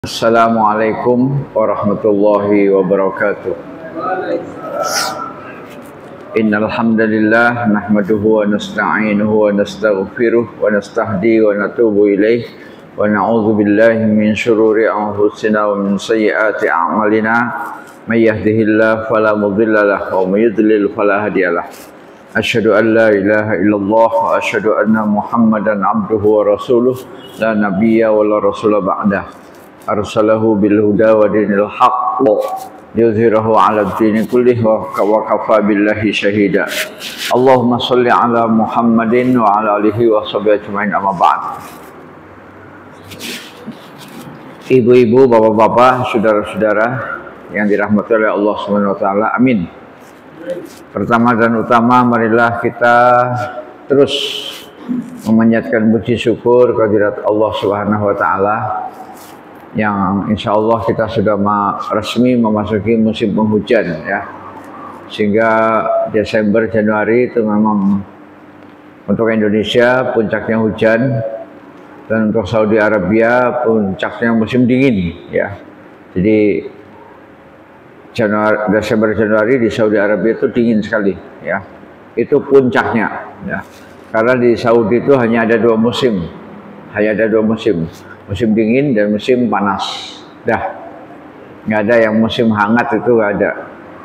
Assalamualaikum warahmatullahi wabarakatuh. Innal hamdalillah nahmaduhu wa nasta'inuhu wa nastaghfiruh wa nastahdi wa natubu ilaih wa na'udzu billahi min syururi anfusina wa min sayyiati a'malina may yahdihillahu fala mudilla lahu wa may yudlil fala hadiyalah. Asyhadu an la ilaha illallah wa asyhadu anna Muhammadan abduhu wa rasuluh la nabiyya wa la rasula ba'dah. Arsalahu bil huda wa dinil haqq yuzhirahu 'ala ad-dini kullih wa kafa billahi syahida. Allahumma shalli 'ala Muhammadin wa 'ala alihi wa sahbihi ajmain, amma ba'd. Ibu-ibu, bapak-bapak, saudara-saudara yang dirahmati oleh Allah Subhanahu wa taala. Amin. Pertama dan utama, marilah kita terus memanjatkan puji syukur kehadirat Allah Subhanahu wa taala yang insya Allah kita sudah resmi memasuki musim penghujan, ya, sehingga Desember Januari itu memang untuk Indonesia puncaknya hujan, dan untuk Saudi Arabia puncaknya musim dingin, ya. Jadi Desember Januari di Saudi Arabia itu dingin sekali, ya, itu puncaknya, ya, karena di Saudi itu hanya ada dua musim, musim dingin dan musim panas. Dah, nggak ada yang musim hangat, itu nggak ada.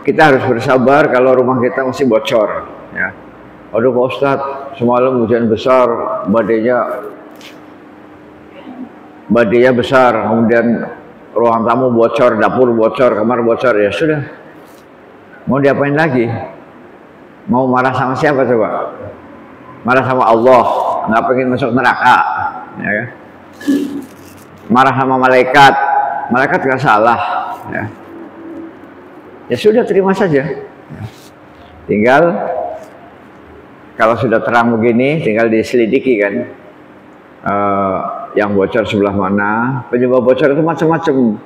Kita harus bersabar kalau rumah kita masih bocor, ya. Aduh Pak Ustadz, semalam hujan besar, badainya besar, kemudian ruang tamu bocor, dapur bocor, kamar bocor. Ya sudah, mau diapain lagi? Mau marah sama siapa coba? Marah sama Allah, nggak pengen masuk neraka, ya kan? Marah sama malaikat nggak salah, ya. Ya sudah, terima saja, ya. Tinggal kalau sudah terang begini, tinggal diselidiki kan, yang bocor sebelah mana. Penyebab bocor itu macam-macam,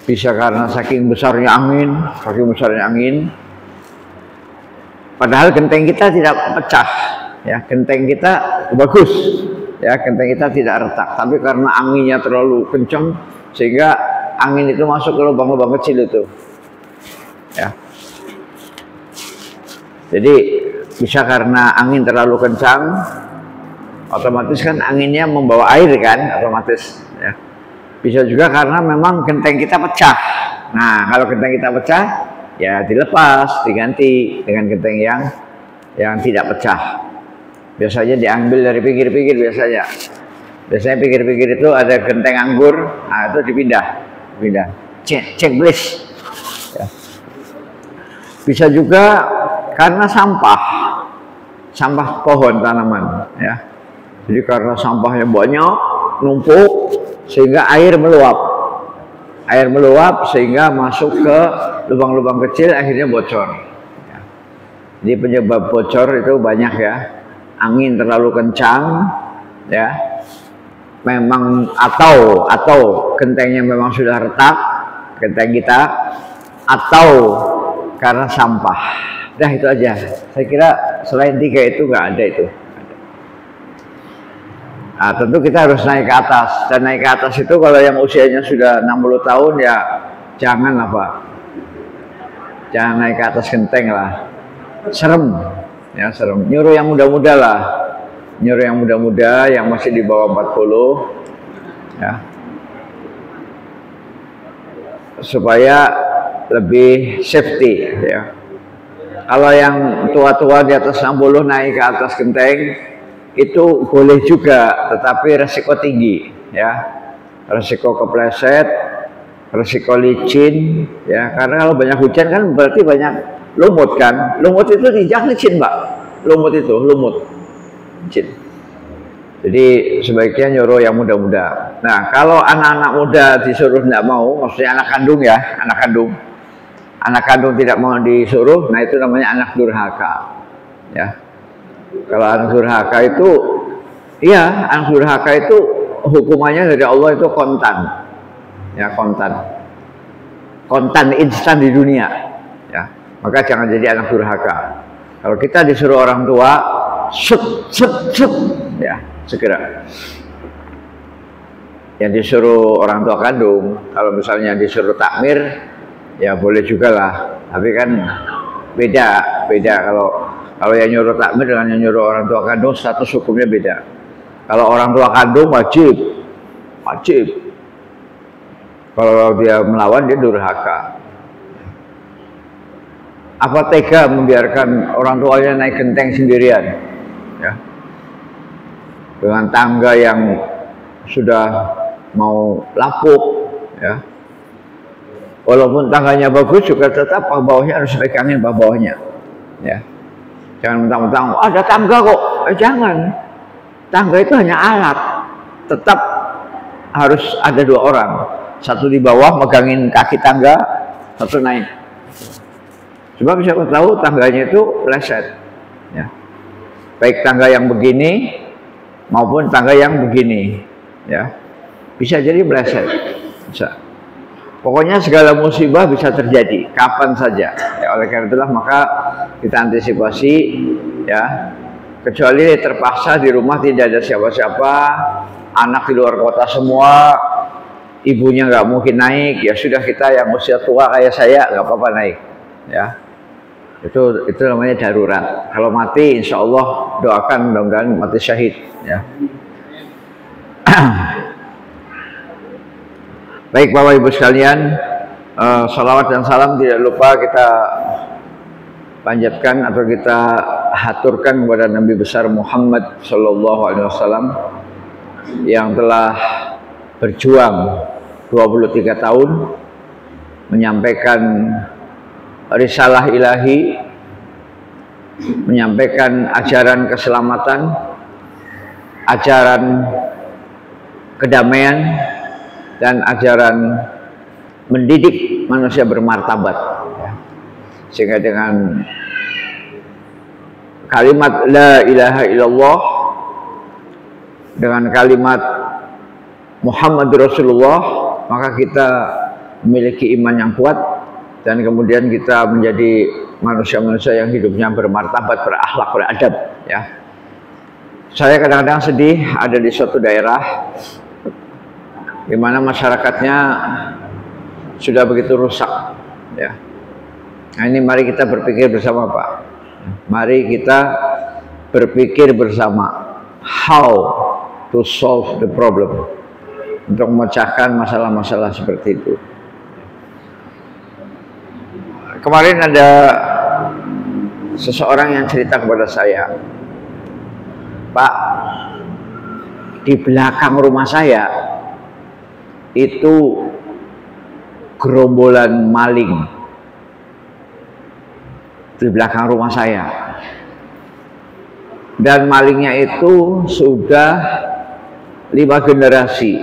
bisa karena saking besarnya angin, padahal genteng kita tidak pecah, ya, genteng kita bagus, ya, genteng kita tidak retak, tapi karena anginnya terlalu kencang sehingga angin itu masuk ke lubang-lubang kecil itu, ya. Jadi bisa karena angin terlalu kencang, otomatis kan anginnya membawa air kan, otomatis, ya. Bisa juga karena memang genteng kita pecah. Nah, kalau genteng kita pecah, ya dilepas, diganti dengan genteng yang tidak pecah. Biasanya diambil dari pinggir-pinggir, biasanya pinggir-pinggir itu ada genteng anggur, nah itu dipindah, cek blis, ya. Bisa juga karena sampah pohon tanaman, ya. Jadi karena sampahnya banyak, numpuk, sehingga air meluap sehingga masuk ke lubang-lubang kecil, akhirnya bocor, ya. Jadi penyebab bocor itu banyak, ya. Angin terlalu kencang, ya, memang atau gentengnya memang sudah retak genteng kita, atau karena sampah. Dah, itu aja. Saya kira selain tiga itu nggak ada itu. Nah, tentu kita harus naik ke atas, dan naik ke atas itu kalau yang usianya sudah 60 tahun ya jangan naik ke atas genteng lah, serem. Ya, serem. Nyuruh yang muda-muda lah, yang masih di bawah 40, ya, supaya lebih safety, ya. Kalau yang tua-tua di atas 60 naik ke atas genteng itu boleh juga, tetapi resiko tinggi, ya, resiko kepleset, resiko licin, ya, karena kalau banyak hujan kan berarti banyak lumut kan, lumut itu dijak licin, Mbak, lumut licin. Jadi sebaiknya nyuruh yang muda-muda. Nah, kalau anak-anak muda disuruh tidak mau, maksudnya anak kandung, ya, anak kandung tidak mau disuruh, nah itu namanya anak durhaka, ya. Kalau anak durhaka itu, iya, anak durhaka itu hukumannya dari Allah itu kontan, ya, kontan instan di dunia, ya. Maka jangan jadi anak durhaka. Kalau kita disuruh orang tua, ya, segera. yang disuruh orang tua kandung. Kalau misalnya disuruh takmir, ya boleh juga lah. Tapi kan beda kalau yang nyuruh takmir dengan yang nyuruh orang tua kandung, status hukumnya beda. Kalau orang tua kandung wajib. Kalau dia melawan, dia durhaka. Apa tega membiarkan orang tuanya naik genteng sendirian, ya, dengan tangga yang sudah mau lapuk, ya. Walaupun tangganya bagus juga tetap bawahnya harus pegangin bawahnya, ya. Jangan mentang-mentang ada tangga kok, jangan. Tangga itu hanya alat, tetap harus ada 2 orang, satu di bawah megangin kaki tangga, satu naik. Sebab siapa tahu tangganya itu pleset, ya. Baik tangga yang begini maupun tangga yang begini, ya, bisa jadi pleset, bisa. Pokoknya segala musibah bisa terjadi kapan saja, ya. Oleh karena itulah maka kita antisipasi, ya. Kecuali terpaksa di rumah tidak ada siapa-siapa, anak di luar kota semua, ibunya nggak mungkin naik, ya sudah, kita yang usia tua kayak saya nggak apa-apa naik, ya. Itu namanya darurat. Kalau mati, insya Allah doakan mudah-mudahan mati syahid, ya. Baik Bapak Ibu sekalian, salawat dan salam tidak lupa kita panjatkan atau kita haturkan kepada Nabi besar Muhammad Sallallahu Alaihi Wasallam yang telah berjuang 23 tahun menyampaikan risalah ilahi, menyampaikan ajaran keselamatan, ajaran kedamaian, dan ajaran mendidik manusia bermartabat, ya. Sehingga dengan kalimat la ilaha illallah, dengan kalimat Muhammad Rasulullah, maka kita memiliki iman yang kuat dan kemudian kita menjadi manusia-manusia yang hidupnya bermartabat, berakhlak, beradab, ya. Saya kadang-kadang sedih ada di suatu daerah di mana masyarakatnya sudah begitu rusak, ya. Nah, ini mari kita berpikir bersama, Pak. Mari kita berpikir bersama how to solve the problem, untuk memecahkan masalah-masalah seperti itu. Kemarin ada seseorang yang cerita kepada saya, Pak, di belakang rumah saya itu gerombolan maling. Di belakang rumah saya, dan malingnya itu sudah 5 generasi.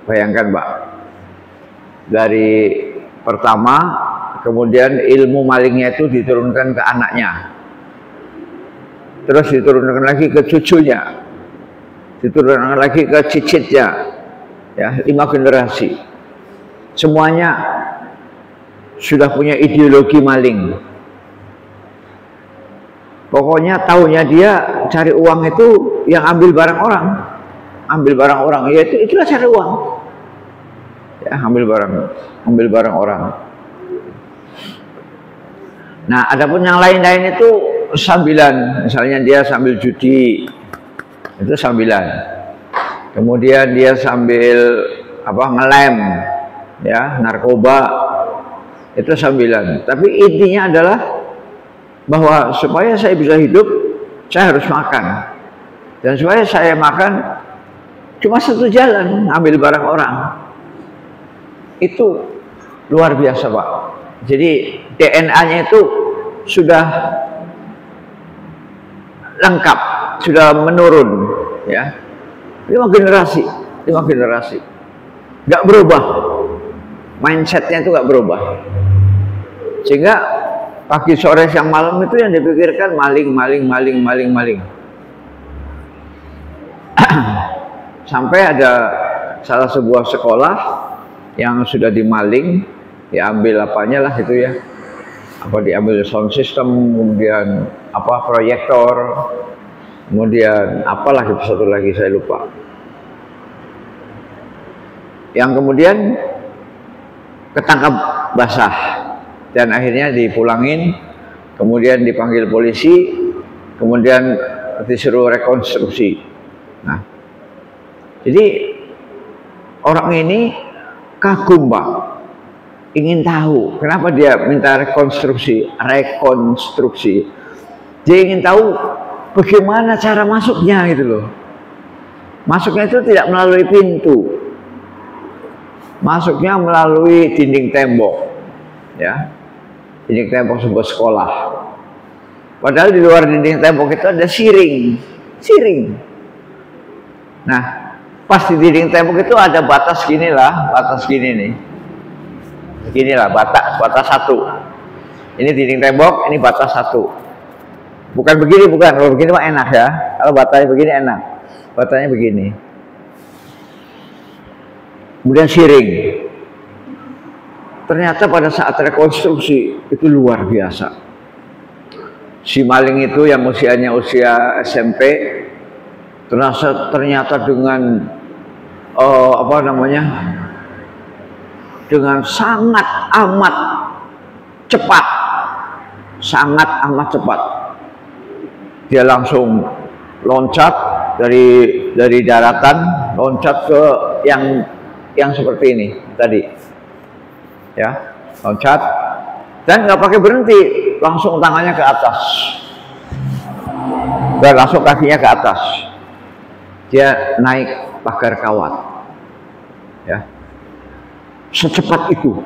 Bayangkan Pak, dari pertama, kemudian ilmu malingnya itu diturunkan ke anaknya, terus diturunkan lagi ke cucunya, diturunkan lagi ke cicitnya, ya, 5 generasi. Semuanya sudah punya ideologi maling. Pokoknya tahunya dia cari uang itu yang ambil barang orang, yaitu itulah cari uang, ya, ambil barang orang. Nah, adapun yang lain-lain itu sambilan, misalnya dia sambil judi, itu sambilan. Kemudian dia sambil ngelem, ya, narkoba, itu sambilan. Tapi intinya adalah bahwa supaya saya bisa hidup, saya harus makan. Dan supaya saya makan, cuma satu jalan, ambil barang orang. Itu luar biasa, Pak. Jadi DNA-nya itu sudah lengkap, sudah menurun, ya. 5 generasi, nggak berubah, mindsetnya itu nggak berubah, sehingga pagi, sore, siang, malam itu yang dipikirkan maling. Sampai ada salah sebuah sekolah yang sudah dimaling, diambil apanya lah itu, ya, diambil sound system, kemudian proyektor, kemudian apalah itu satu lagi saya lupa. yang kemudian ketangkap basah dan akhirnya dipulangin, kemudian dipanggil polisi, kemudian disuruh rekonstruksi. Nah, jadi orang ini kagum, Pak, ingin tahu kenapa dia minta rekonstruksi. Dia ingin tahu bagaimana cara masuknya gitu loh. Masuknya itu tidak melalui pintu, masuknya melalui dinding tembok, ya, dinding tembok sebuah sekolah. Padahal di luar dinding tembok itu ada siring. Nah, pas di dinding tembok itu ada batas gini nih. Ginilah batas satu. Ini dinding tembok, ini batas satu. Bukan begini, bukan. Kalau begini mah enak ya. Kalau batasnya begini enak. Batasnya begini. Kemudian siring. Ternyata pada saat rekonstruksi itu luar biasa. Si maling itu yang usianya usia SMP, ternyata dengan dengan sangat amat cepat, dia langsung loncat dari daratan, loncat ke yang seperti ini tadi, ya, loncat dan nggak pakai berhenti, langsung tangannya ke atas dan langsung kakinya ke atas, dia naik pagar kawat, ya, secepat itu,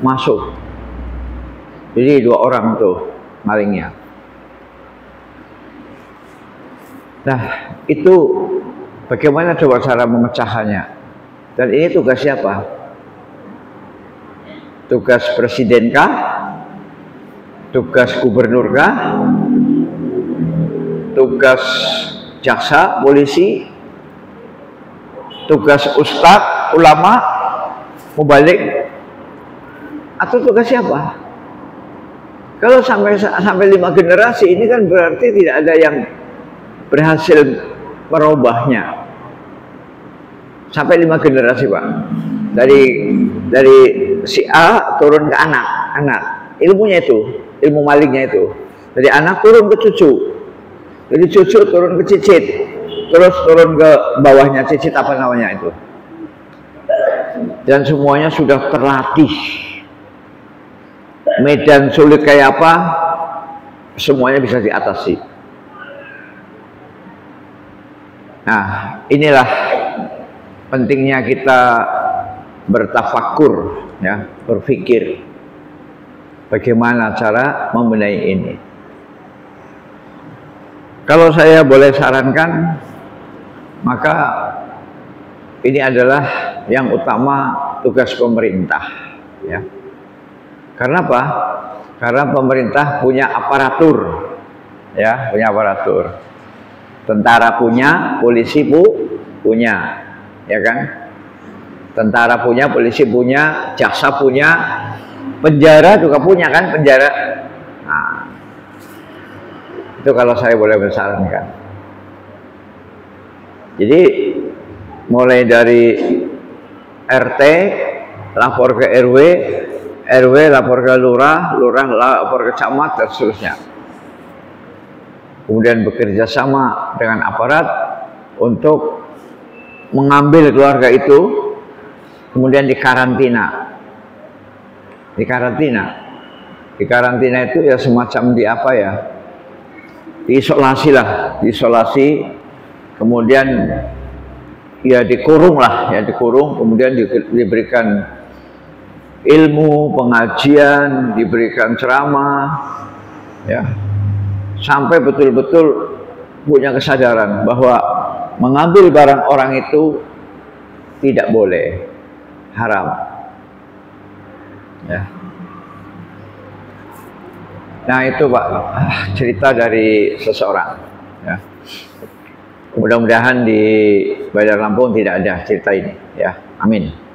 masuk. Jadi 2 orang tuh malingnya. Nah, itu bagaimana coba cara memecahkannya? Dan ini tugas siapa? Tugas presiden kah? Tugas gubernur kah? Tugas jaksa, polisi? Tugas ustadz, ulama, mubalik? Atau tugas siapa? Kalau sampai 5 generasi ini kan berarti tidak ada yang berhasil merubahnya. Sampai 5 generasi, Pak. Dari si A turun ke anak. Ilmunya itu, ilmu malingnya itu. Dari anak turun ke cucu. Dari cucu turun ke cicit. Terus turun ke bawahnya cicit, apa namanya itu. Dan semuanya sudah terlatih. Medan sulit kayak apa, semuanya bisa diatasi. Nah, inilah pentingnya kita bertafakur, ya, berpikir bagaimana cara membenahi ini. Kalau saya boleh sarankan, maka ini adalah yang utama tugas pemerintah, ya. Karena apa? Karena pemerintah punya aparatur, ya, punya aparatur. Tentara punya, polisi punya, ya kan? Tentara punya, polisi punya, jaksa punya, penjara juga punya kan, penjara. Nah, itu kalau saya boleh bersarankan. Jadi mulai dari RT lapor ke RW, RW lapor ke lurah, lurah lapor ke camat dan seterusnya. Kemudian bekerja sama dengan aparat untuk mengambil keluarga itu, kemudian dikarantina. Dikarantina itu ya semacam di apa ya? Diisolasi lah, diisolasi, kemudian ya dikurung lah, ya dikurung, kemudian diberikan ilmu, pengajian, diberikan ceramah, ya, sampai betul-betul punya kesadaran bahwa mengambil barang orang itu tidak boleh, haram, ya. Nah itu Pak, cerita dari seseorang, ya. Mudah-mudahan di Bandar Lampung tidak ada cerita ini, ya, amin.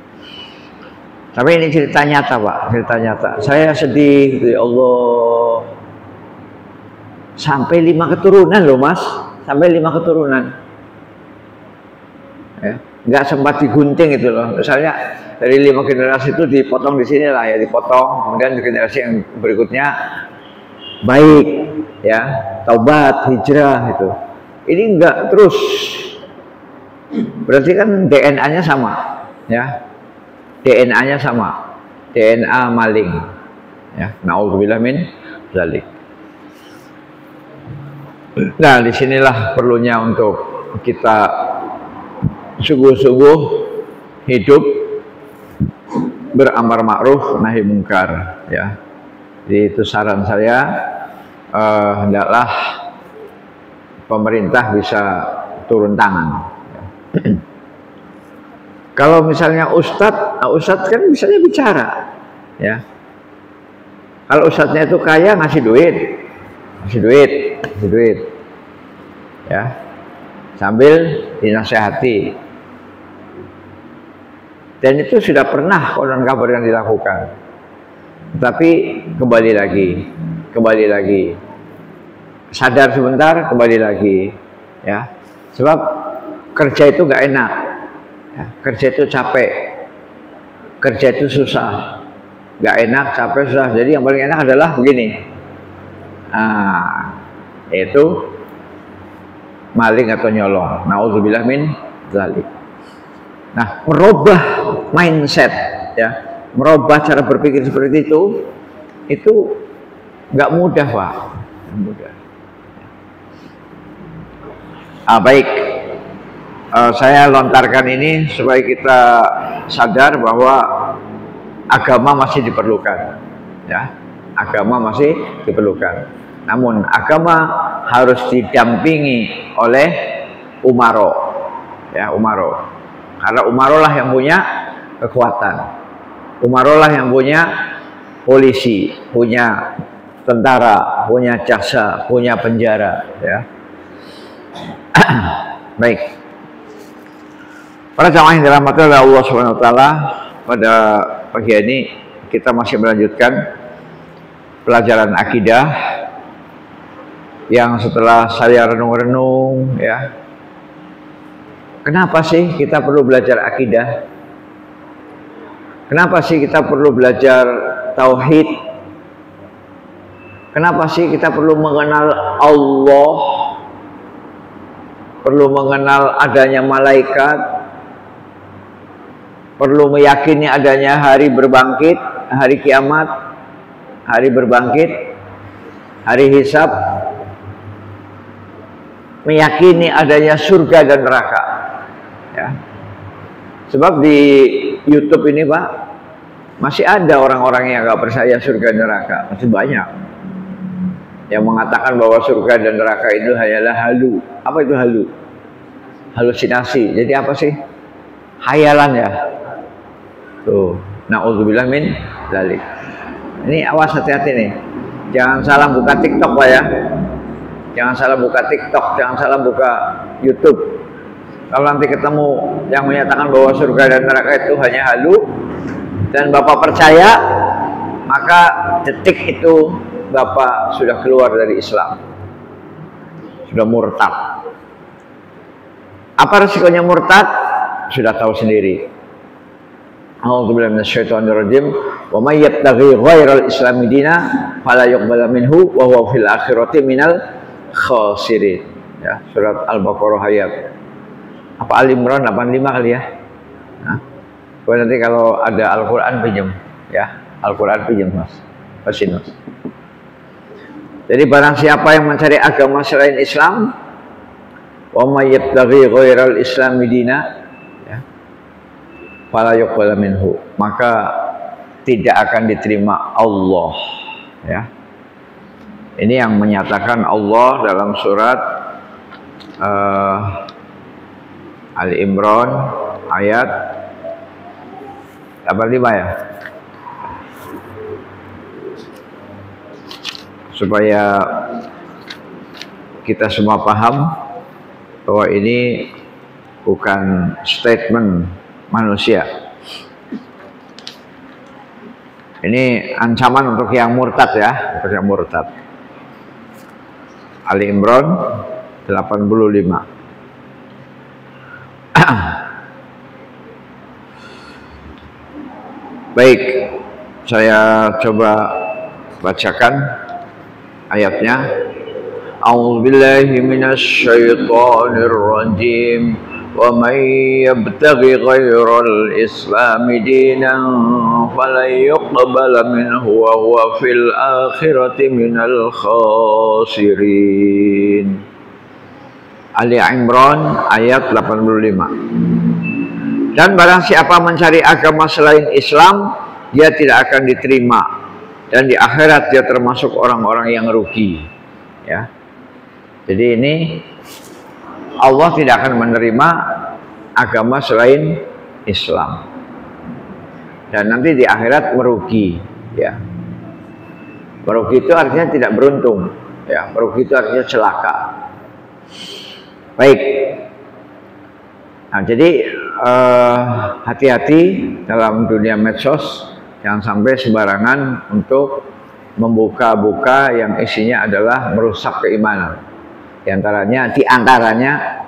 Tapi ini cerita nyata Pak, cerita nyata. Saya sedih, ya Allah. Sampai 5 keturunan loh Mas. sampai 5 keturunan. Ya, nggak sempat digunting itu loh. Misalnya dari 5 generasi itu dipotong di sini lah ya, dipotong. Kemudian di generasi yang berikutnya baik, ya, taubat, hijrah itu. Ini enggak terus. Berarti kan DNA-nya sama, ya. DNA-nya sama. DNA maling. Ya, naudzubillah min dzalik. Nah, disinilah perlunya untuk kita sungguh-sungguh hidup beramar ma'ruf nahi mungkar, ya. Jadi itu saran saya, hendaklah pemerintah bisa turun tangan. Kalau misalnya ustadz kan bisanya bicara, ya. Kalau ustadznya itu kaya ngasih duit, ya, sambil dinasehati. Dan itu sudah pernah konon kabar yang dilakukan. Tapi kembali lagi, sadar sebentar, kembali lagi, ya. Sebab kerja itu nggak enak, ya. Kerja itu capek, kerja itu susah, nggak enak, capek, susah. Jadi yang paling enak adalah begini, yaitu maling atau nyolong. Naudzubillah min dzalik. Nah, merubah mindset, ya, merubah cara berpikir seperti itu nggak mudah, Pak. Nggak mudah. Baik, saya lontarkan ini supaya kita sadar bahwa agama masih diperlukan, ya, agama masih diperlukan. Namun agama harus didampingi oleh umaro, ya, umaro. Karena umaro lah yang punya kekuatan, umaro lah yang punya polisi, punya tentara, punya jaksa, punya penjara, ya. Baik, para jamaah yang dirahmati oleh Allah Subhanahu wa taala, pada pagi ini kita masih melanjutkan pelajaran akidah yang setelah saya renung-renung, ya. Kenapa sih kita perlu belajar akidah? Kenapa sih kita perlu belajar tauhid? Kenapa sih kita perlu mengenal Allah? Perlu mengenal adanya malaikat? Perlu meyakini adanya hari berbangkit, hari kiamat, hari berbangkit, hari hisab? Meyakini adanya surga dan neraka, ya. Sebab di YouTube ini, Pak, masih ada orang-orang yang nggak percaya surga dan neraka, masih banyak yang mengatakan bahwa surga dan neraka itu hanyalah halu. Apa itu halu? Halusinasi. Jadi apa sih? Hayalan, ya. Tuh, naudzubillah min dzalik. Ini awas, hati-hati nih. Jangan salah buka TikTok, Pak, ya. Jangan salah buka TikTok, jangan salah buka YouTube. Kalau nanti ketemu yang menyatakan bahwa surga dan neraka itu hanya halu, dan Bapak percaya, maka detik itu Bapak sudah keluar dari Islam, sudah murtad. Apa resikonya murtad? Sudah tahu sendiri. A'udzubillahi minasyaitonirrajim. Wa may yabtaghi ghairal islami dina fala yuqbala minhu wa huwa fil akhirati minal khasirin, ya. Surat Al-Baqarah ayat apa, Al-Imran 85 kali, ya. Nah, nanti kalau ada Al-Quran pinjam, ya, Al-Quran pinjam, Mas. Pasin, Mas. Jadi barang siapa yang mencari agama selain Islam, wa may yabtaghi ghairal islami dina, ya, fala yuqbala minhu, maka tidak akan diterima Allah, ya. Ini yang menyatakan Allah dalam surat Al-Imran ayat 85, ya. Supaya kita semua paham bahwa ini bukan statement manusia. Ini ancaman untuk yang murtad, ya, untuk yang murtad. Ali Imran 85. Baik, saya coba bacakan ayatnya. A'udzubillahi minasyaitonir rajim. Wa may yabtaghi ghairal islami dinan falan yuqbala minhu wa huwa fil akhirati minal khasirin. Ali Imran ayat 85. Dan barang siapa mencari agama selain Islam, dia tidak akan diterima, dan di akhirat dia termasuk orang-orang yang rugi. Ya, jadi ini Allah tidak akan menerima agama selain Islam, dan nanti di akhirat merugi. Ya, merugi itu artinya tidak beruntung. Ya, merugi itu artinya celaka. Baik. Nah, jadi hati-hati dalam dunia medsos, jangan sampai sembarangan untuk membuka-buka yang isinya adalah merusak keimanan. Di antaranya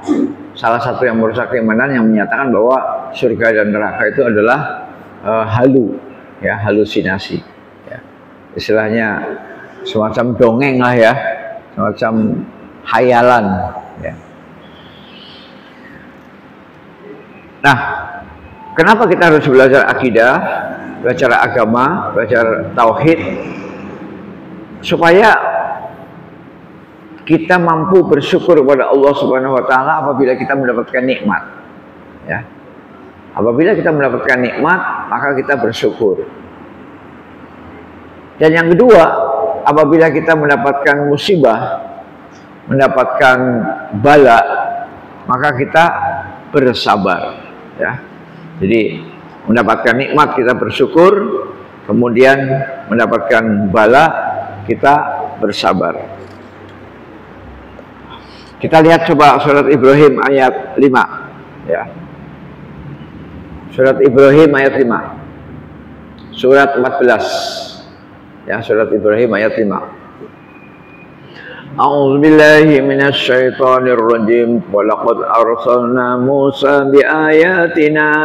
salah satu yang merusak keimanan yang menyatakan bahwa surga dan neraka itu adalah halusinasi. Ya. Istilahnya semacam dongeng lah ya, semacam hayalan. Ya. Nah, kenapa kita harus belajar akidah, belajar agama, belajar tauhid? Supaya kita mampu bersyukur kepada Allah Subhanahu wa taala apabila kita mendapatkan nikmat. Ya. Apabila kita mendapatkan nikmat, maka kita bersyukur. Dan yang kedua, apabila kita mendapatkan musibah, mendapatkan bala, maka kita bersabar. Ya, jadi mendapatkan nikmat kita bersyukur, kemudian mendapatkan bala kita bersabar. Kita lihat coba surat Ibrahim ayat 5. Ya, surat Ibrahim ayat 5, surat 14. Ya, surat Ibrahim ayat 5. A'udzu billahi minasyaitonir rajim. Wa laqad arsalna Musa bi ayatina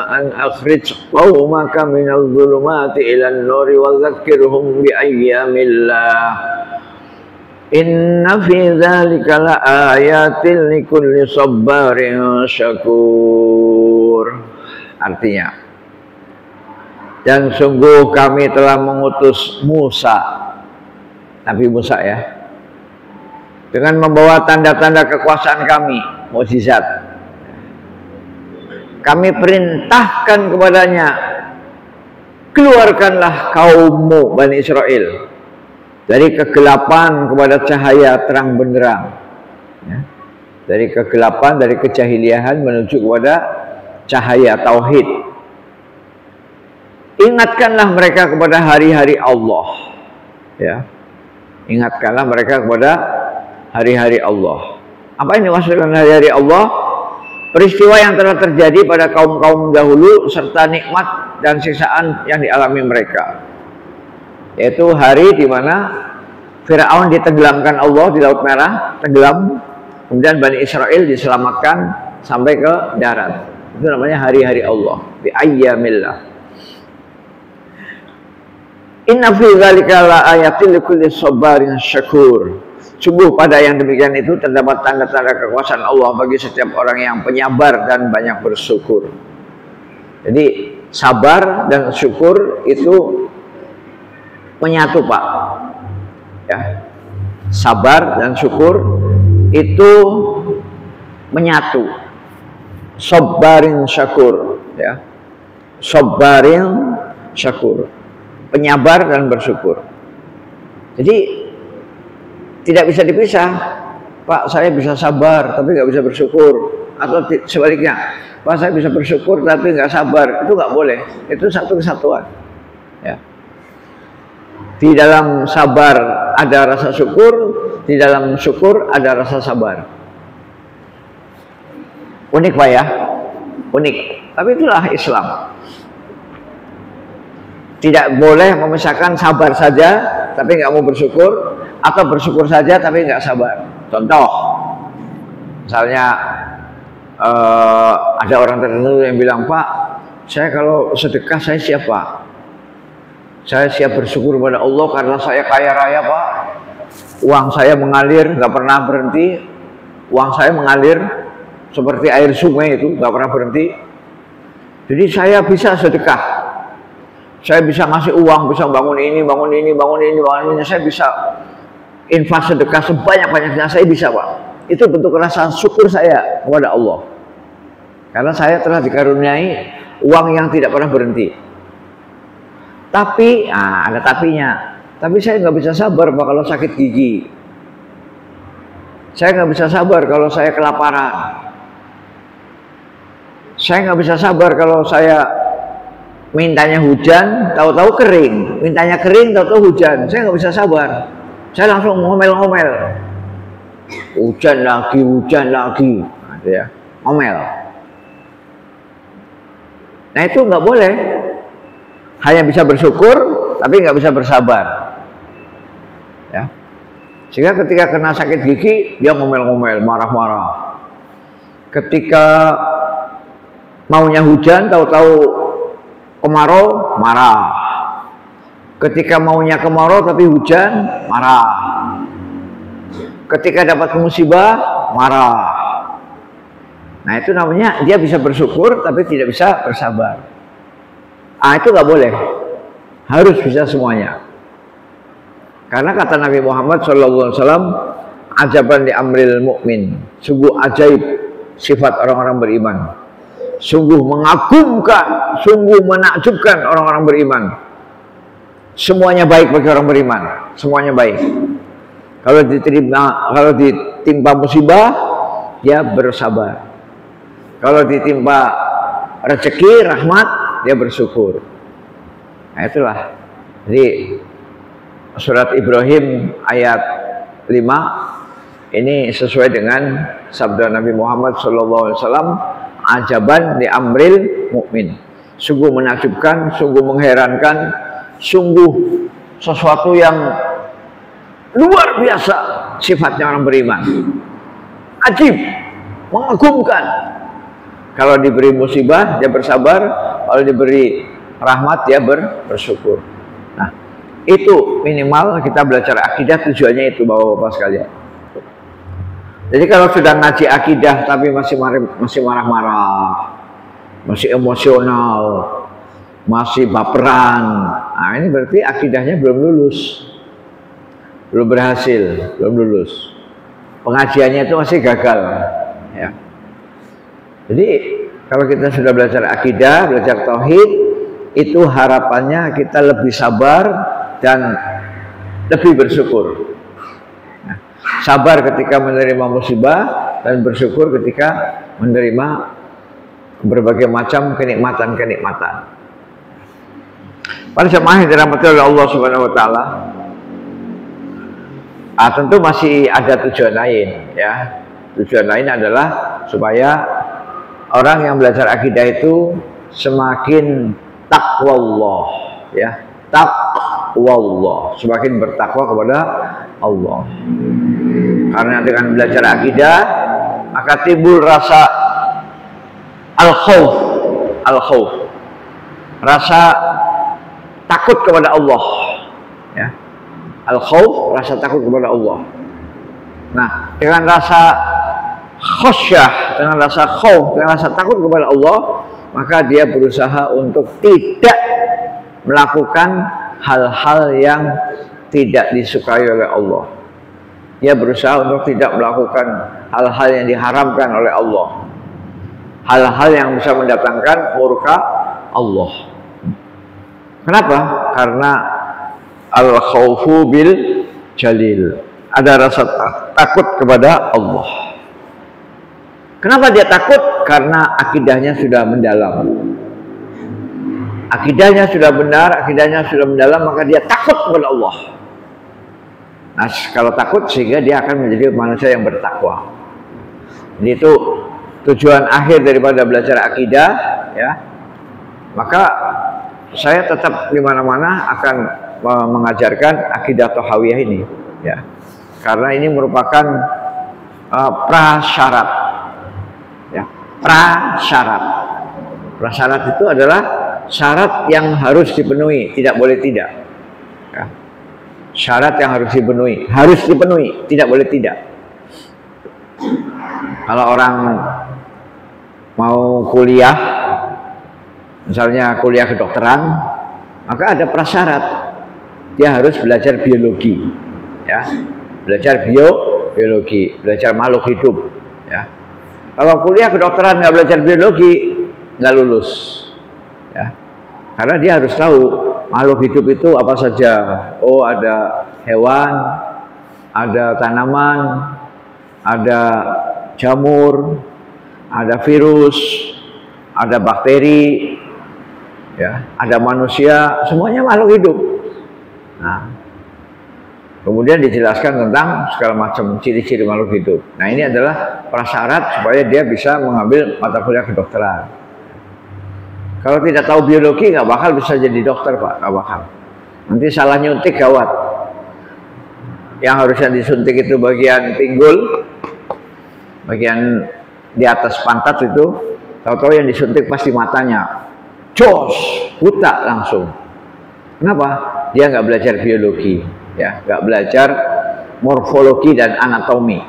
an akhrij qaumaka minadh dhulumati ilan nuri wa dzakkirhum bi ayyamillah. Inna fi dzalika laayatin likulli sabarin syakur. Artinya, dan sungguh kami telah mengutus Musa, Nabi Musa ya, dengan membawa tanda-tanda kekuasaan kami, mukjizat. Kami perintahkan kepadanya, keluarkanlah kaummu Bani Israel dari kegelapan kepada cahaya terang benderang. Ya. Dari kegelapan, dari kejahiliahan menuju kepada cahaya tauhid. Ingatkanlah mereka kepada hari-hari Allah. Ya. Ingatkanlah mereka kepada hari-hari Allah. Apa ini maksudnya hari-hari Allah? Peristiwa yang telah terjadi pada kaum-kaum dahulu serta nikmat dan siksaan yang dialami mereka. Yaitu hari di mana Fir'aun ditenggelamkan Allah di Laut Merah, tenggelam, kemudian Bani Israel diselamatkan sampai ke darat. Itu namanya hari-hari Allah, bi ayyamillah. Inna fi dzalika laayatin likulli sabarin syakur. Sungguh pada yang demikian itu terdapat tanda-tanda kekuasaan Allah bagi setiap orang yang penyabar dan banyak bersyukur. Jadi sabar dan syukur itu menyatu, Pak. Ya. Sabar dan syukur itu menyatu. Sabarin syakur, ya. Sabarin syakur. Penyabar dan bersyukur. Jadi tidak bisa dipisah. Pak, saya bisa sabar tapi nggak bisa bersyukur. Atau sebaliknya, Pak, saya bisa bersyukur tapi nggak sabar. Itu nggak boleh. Itu satu kesatuan. Ya. Di dalam sabar ada rasa syukur, di dalam syukur ada rasa sabar. Unik, Pak ya? Unik. Tapi itulah Islam. Tidak boleh memisahkan sabar saja tapi nggak mau bersyukur, atau bersyukur saja tapi nggak sabar. Contoh, misalnya ada orang tertentu yang bilang, Pak, saya kalau sedekah saya siap Pak. Saya siap bersyukur kepada Allah karena saya kaya raya Pak. Uang saya mengalir, nggak pernah berhenti. Uang saya mengalir seperti air sungai itu, nggak pernah berhenti. Jadi saya bisa sedekah. Saya bisa ngasih uang, bisa bangun ini, bangun ini, bangun ini, bangun ini. Saya bisa infak sedekah sebanyak-banyaknya, saya bisa Pak. Itu bentuk rasa syukur saya kepada Allah. Karena saya telah dikaruniai uang yang tidak pernah berhenti. Tapi, ada tapinya. Tapi saya nggak bisa sabar Pak kalau sakit gigi. Saya nggak bisa sabar kalau saya kelaparan. Saya nggak bisa sabar kalau saya mintanya hujan, tahu-tahu kering. Mintanya kering, tahu-tahu hujan. Saya nggak bisa sabar. Saya langsung ngomel-ngomel. Hujan lagi, ya, ngomel. Nah itu nggak boleh. Hanya bisa bersyukur, tapi nggak bisa bersabar. Ya. Sehingga ketika kena sakit gigi, dia ngomel-ngomel, marah-marah. Ketika maunya hujan, tahu-tahu kemarau, marah. Ketika maunya kemarau tapi hujan, marah. Ketika dapat musibah, marah. Nah itu namanya dia bisa bersyukur tapi tidak bisa bersabar. Itu nggak boleh. Harus bisa semuanya. Karena kata Nabi Muhammad SAW, ajaban li amril mu'min. Sungguh ajaib sifat orang-orang beriman. Sungguh mengagumkan, sungguh menakjubkan orang-orang beriman. Semuanya baik bagi orang beriman. Semuanya baik. Kalau ditimpa musibah, dia bersabar. Kalau ditimpa rezeki, rahmat, dia bersyukur. Nah itulah. Jadi surat Ibrahim ayat 5 ini sesuai dengan sabda Nabi Muhammad SAW, ajaban di amril mukmin. Sungguh menakjubkan, sungguh mengherankan, sungguh sesuatu yang luar biasa sifatnya orang beriman. Ajib, mengagumkan. Kalau diberi musibah, dia bersabar. Kalau diberi rahmat, dia bersyukur. Nah, itu minimal kita belajar akidah, tujuannya itu Bapak-bapak sekalian. Jadi kalau sudah ngaji akidah tapi masih marah-marah, masih emosional, masih baperan, nah ini berarti akidahnya belum lulus, belum berhasil, belum lulus. Pengajiannya itu masih gagal. Ya. Jadi kalau kita sudah belajar akidah, belajar tauhid, itu harapannya kita lebih sabar dan lebih bersyukur. Nah, sabar ketika menerima musibah dan bersyukur ketika menerima berbagai macam kenikmatan-kenikmatan. Para jemaah yang dirahmati oleh Allah Subhanahu wa taala, tentu masih ada tujuan lain ya. Tujuan lain adalah supaya orang yang belajar akidah itu semakin taqwallah ya, taqwallah, semakin bertakwa kepada Allah. Karena dengan belajar akidah maka timbul rasa al-khauf, rasa takut kepada Allah ya. Al-khauf, rasa takut kepada Allah. Nah, dengan rasa khasyah, dengan rasa khauf, dengan rasa takut kepada Allah, maka dia berusaha untuk tidak melakukan hal-hal yang tidak disukai oleh Allah. Dia berusaha untuk tidak melakukan hal-hal yang diharamkan oleh Allah, hal-hal yang bisa mendatangkan murka Allah. Kenapa? Karena al-khawfu bil jalil, ada rasa takut kepada Allah. Kenapa dia takut? Karena akidahnya sudah mendalam. Akidahnya sudah benar, akidahnya sudah mendalam, maka dia takut kepada Allah. Nah, kalau takut sehingga dia akan menjadi manusia yang bertakwa. Jadi itu tujuan akhir daripada belajar akidah ya. Maka saya tetap di mana-mana akan mengajarkan akidah Thahawiyah ini ya. Karena ini merupakan prasyarat. Ya, prasyarat. Prasyarat itu adalah syarat yang harus dipenuhi, tidak boleh tidak. Ya. Syarat yang harus dipenuhi, tidak boleh tidak. Kalau orang mau kuliah, misalnya kuliah kedokteran, maka ada prasyarat. Dia harus belajar biologi, ya, belajar biologi, belajar makhluk hidup, ya. Kalau kuliah kedokteran nggak belajar biologi, nggak lulus, ya, karena dia harus tahu makhluk hidup itu apa saja. Oh, ada hewan, ada tanaman, ada jamur, ada virus, ada bakteri, ya, ada manusia, semuanya makhluk hidup. Nah, kemudian dijelaskan tentang segala macam ciri-ciri makhluk hidup. Nah, ini adalah prasyarat supaya dia bisa mengambil mata kuliah kedokteran. Kalau tidak tahu biologi nggak bakal bisa jadi dokter, Pak, nggak bakal. Nanti salah nyuntik gawat. Yang harusnya disuntik itu bagian pinggul, bagian di atas pantat itu, tahu-tahu yang disuntik pasti matanya, jos, buta langsung. Kenapa? Dia nggak belajar biologi, ya, nggak belajar morfologi dan anatomi.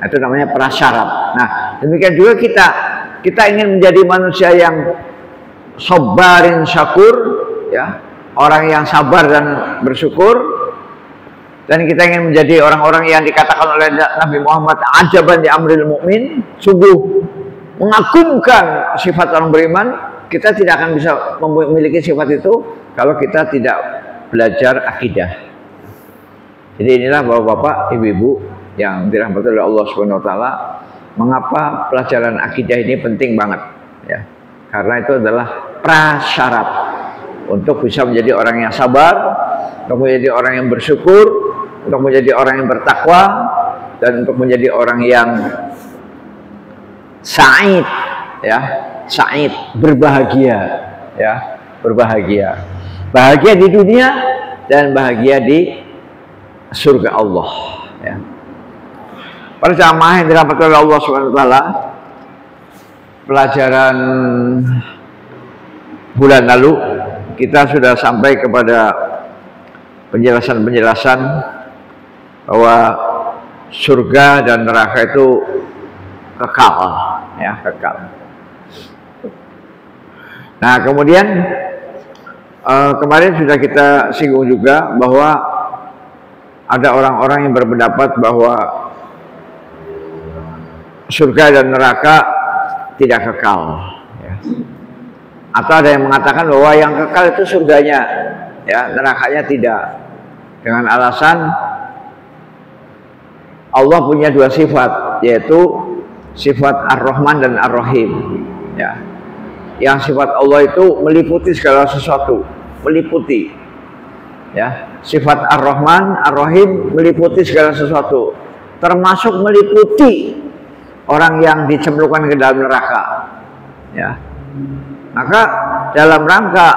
Nah, itu namanya prasyarat. Nah, demikian juga kita ingin menjadi manusia yang sabarin syakur, ya, orang yang sabar dan bersyukur, dan kita ingin menjadi orang-orang yang dikatakan oleh Nabi Muhammad ajaban di amril mu'min, sungguh mengagumkan sifat orang beriman. Kita tidak akan bisa memiliki sifat itu kalau kita tidak belajar akidah. Jadi inilah bapak-bapak, ibu-ibu yang dirahmati oleh Allah Subhanahu wa taala, mengapa pelajaran akidah ini penting banget, ya. Karena itu adalah prasyarat untuk bisa menjadi orang yang sabar, untuk menjadi orang yang bersyukur, untuk menjadi orang yang bertakwa, dan untuk menjadi orang yang sa'id, ya, sa'id, berbahagia, ya, berbahagia. Bahagia di dunia dan bahagia di surga Allah, ya. Para jamaah yang dirahmati oleh Allah Subhanahu wa taala, pelajaran bulan lalu kita sudah sampai kepada penjelasan-penjelasan bahwa surga dan neraka itu kekal, ya, kekal. Nah, kemudian kemarin sudah kita singgung juga bahwa ada orang-orang yang berpendapat bahwa surga dan neraka tidak kekal, ya. Atau ada yang mengatakan bahwa yang kekal itu surganya, ya, nerakanya tidak, dengan alasan Allah punya dua sifat, yaitu sifat Ar-Rahman dan Ar-Rahim, ya. Yang sifat Allah itu meliputi segala sesuatu, meliputi, ya. Sifat Ar-Rahman, Ar-Rahim meliputi segala sesuatu, termasuk meliputi orang yang dicemplungkan ke dalam neraka, ya. Maka dalam rangka